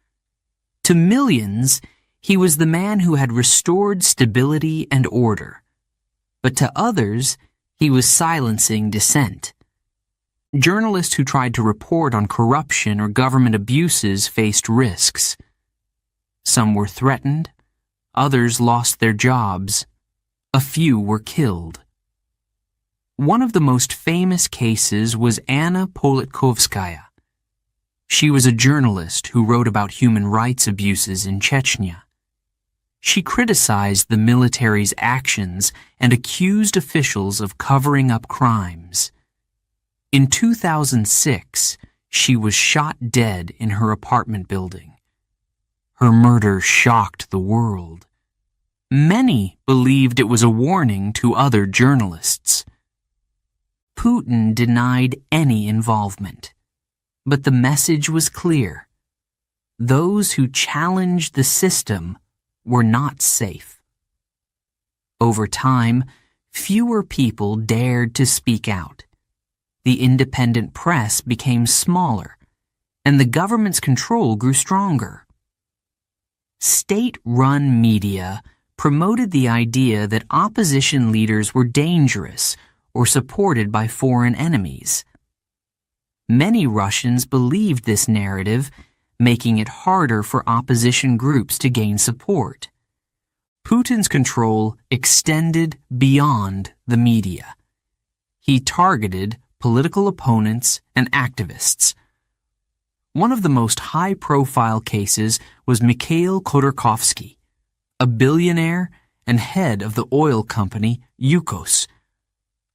To millions, he was the man who had restored stability and order. But to others, he was silencing dissent. Journalists who tried to report on corruption or government abuses faced risks. Some were threatened, others lost their jobs, a few were killed. One of the most famous cases was Anna Politkovskaya. She was a journalist who wrote about human rights abuses in Chechnya. She criticized the military's actions and accused officials of covering up crimes. In 2006, she was shot dead in her apartment building. Her murder shocked the world. Many believed it was a warning to other journalists. Putin denied any involvement, but the message was clear. Those who challenged the system were not safe. Over time, fewer people dared to speak out. The independent press became smaller, and the government's control grew stronger. State-run media promoted the idea that opposition leaders were dangerous or supported by foreign enemies. Many Russians believed this narrative, making it harder for opposition groups to gain support. Putin's control extended beyond the media. He targeted political opponents and activists. One of the most high-profile cases was Mikhail Khodorkovsky, a billionaire and head of the oil company Yukos.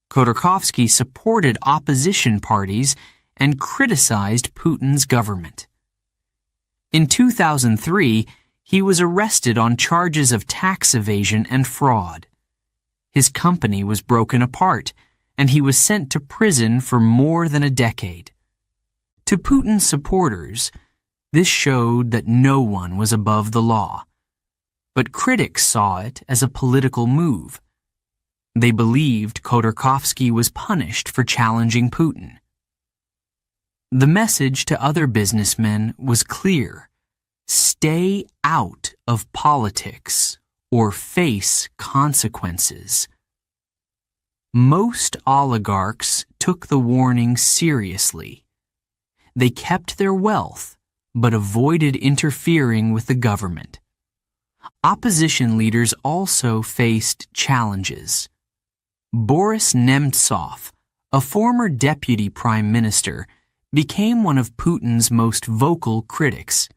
Khodorkovsky supported opposition parties and criticized Putin's government. In 2003, he was arrested on charges of tax evasion and fraud. His company was broken apart, and he was sent to prison for more than a decade. To Putin's supporters, this showed that no one was above the law. But critics saw it as a political move. They believed Khodorkovsky was punished for challenging Putin. The message to other businessmen was clear: stay out of politics or face consequences. Most oligarchs took the warning seriously. They kept their wealth, but avoided interfering with the government. Opposition leaders also faced challenges. Boris Nemtsov, a former deputy prime minister, became one of Putin's most vocal critics.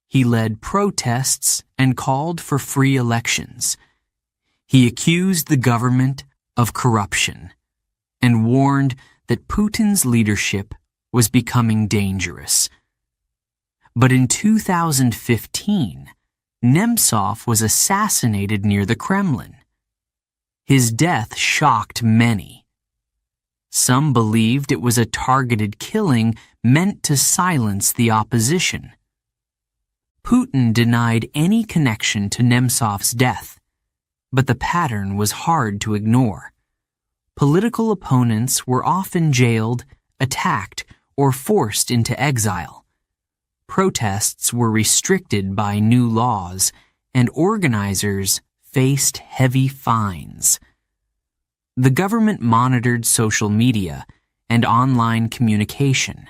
He led protests and called for free elections. He accused the government of corruption and warned that Putin's leadership was becoming dangerous. But in 2015, Nemtsov was assassinated near the Kremlin. His death shocked many. Some believed it was a targeted killing meant to silence the opposition. Putin denied any connection to Nemtsov's death, but the pattern was hard to ignore. Political opponents were often jailed, attacked, or forced into exile. Protests were restricted by new laws, and organizers faced heavy fines. The government monitored social media and online communication.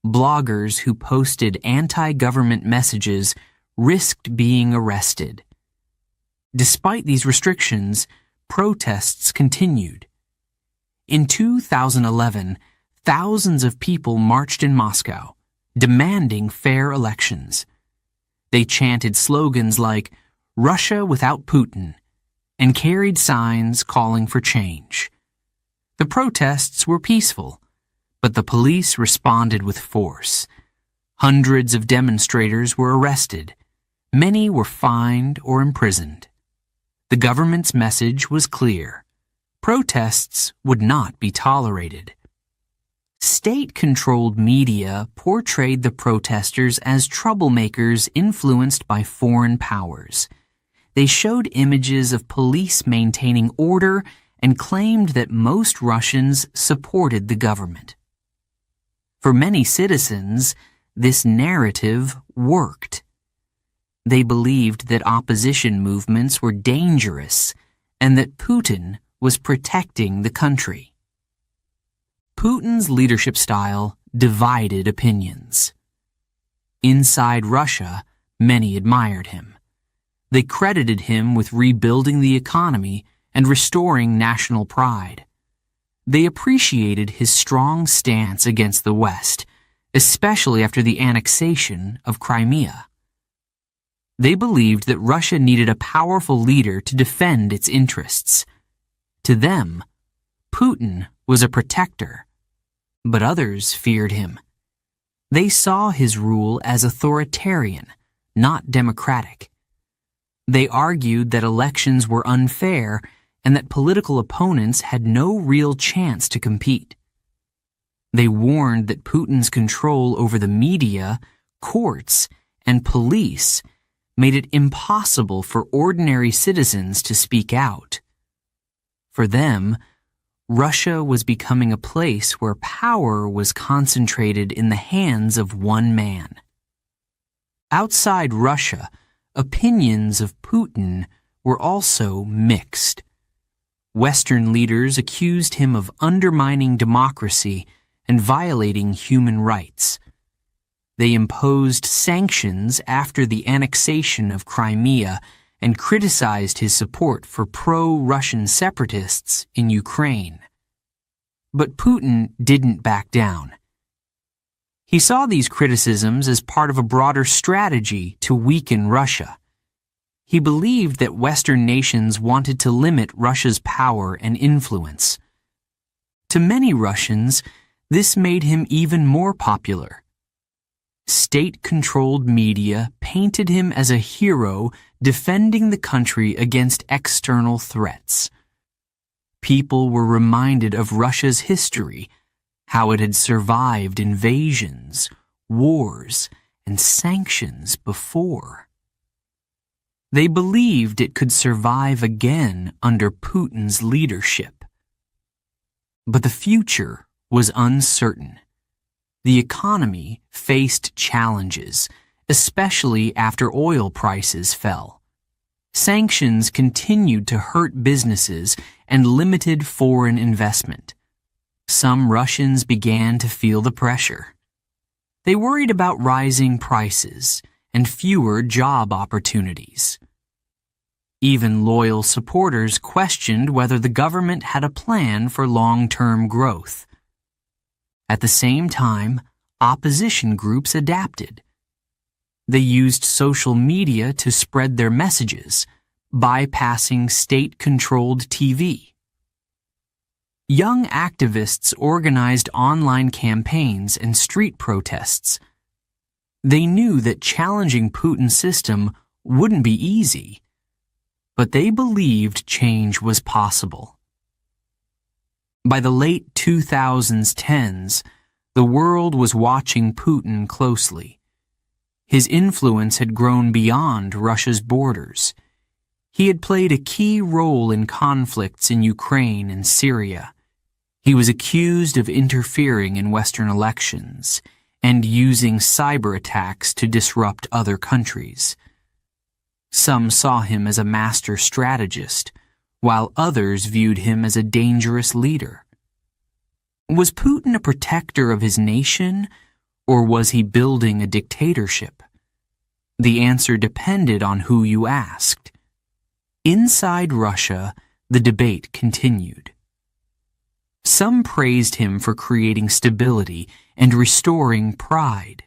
Bloggers who posted anti-government messages risked being arrested. Despite these restrictions, protests continued. In 2011, thousands of people marched in Moscow, demanding fair elections. They chanted slogans like "Russia without Putin" and carried signs calling for change. The protests were peaceful, but the police responded with force. Hundreds of demonstrators were arrested. Many were fined or imprisoned. The government's message was clear: protests would not be tolerated. State-controlled media portrayed the protesters as troublemakers influenced by foreign powers. They showed images of police maintaining order and claimed that most Russians supported the government. For many citizens, this narrative worked. They believed that opposition movements were dangerous and that Putin was protecting the country. Putin's leadership style divided opinions. Inside Russia, many admired him. They credited him with rebuilding the economy and restoring national pride. They appreciated his strong stance against the West, especially after the annexation of Crimea. They believed that Russia needed a powerful leader to defend its interests. To them, Putin was a protector, But others feared him. They saw his rule as authoritarian, not democratic. They argued that elections were unfair and that political opponents had no real chance to compete. They warned that Putin's control over the media, courts, and police made it impossible for ordinary citizens to speak out. For them, Russia was becoming a place where power was concentrated in the hands of one man. Outside Russia, opinions of Putin were also mixed. Western leaders accused him of undermining democracy and violating human rights. They imposed sanctions after the annexation of Crimea and criticized his support for pro-Russian separatists in Ukraine. But Putin didn't back down. He saw these criticisms as part of a broader strategy to weaken Russia. He believed that Western nations wanted to limit Russia's power and influence. To many Russians, this made him even more popular. State-controlled media painted him as a hero defending the country against external threats. People were reminded of Russia's history, how it had survived invasions, wars, and sanctions before. They believed it could survive again under Putin's leadership. But the future was uncertain. The economy faced challenges, especially after oil prices fell. Sanctions continued to hurt businesses and limited foreign investment. Some Russians began to feel the pressure. They worried about rising prices and fewer job opportunities. Even loyal supporters questioned whether the government had a plan for long-term growth. At the same time, opposition groups adapted. They used social media to spread their messages, bypassing state-controlled TV. Young activists organized online campaigns and street protests. They knew that challenging Putin's system wouldn't be easy, but they believed change was possible. By the late 2010s, the world was watching Putin closely. His influence had grown beyond Russia's borders. He had played a key role in conflicts in Ukraine and Syria. He was accused of interfering in Western elections and using cyber attacks to disrupt other countries. Some saw him as a master strategist, while others viewed him as a dangerous leader. Was Putin a protector of his nation, or was he building a dictatorship? The answer depended on who you asked. Inside Russia, the debate continued. Some praised him for creating stability and restoring pride.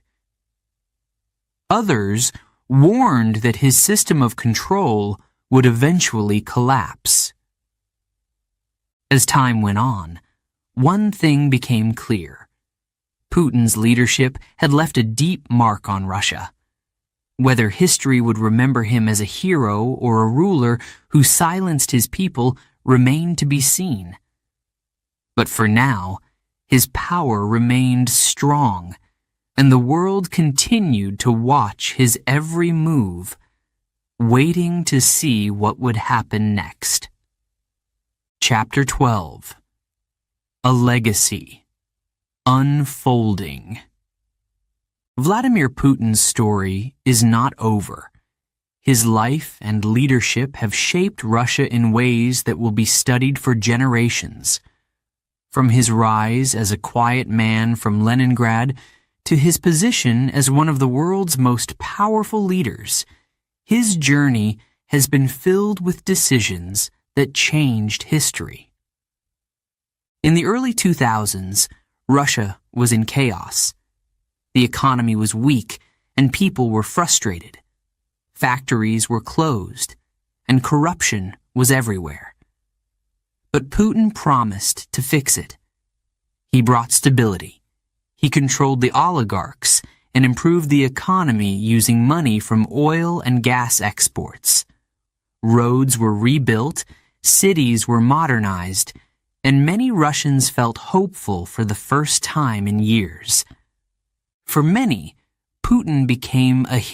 Others warned that his system of control would eventually collapse. As time went on, one thing became clear. Putin's leadership had left a deep mark on Russia. Whether history would remember him as a hero or a ruler who silenced his people remained to be seen. But for now, his power remained strong, and the world continued to watch his every move, waiting to see what would happen next. Chapter 12. A Legacy. Unfolding. Vladimir Putin's story is not over. His life and leadership have shaped Russia in ways that will be studied for generations. From his rise as a quiet man from Leningrad to his position as one of the world's most powerful leaders, his journey has been filled with decisions that changed history. In the early 2000s, Russia was in chaos. The economy was weak and people were frustrated. Factories were closed and corruption was everywhere. But Putin promised to fix it. He brought stability. He controlled the oligarchs and improved the economy using money from oil and gas exports. Roads were rebuilt, cities were modernized, and many Russians felt hopeful for the first time in years. For many, Putin became a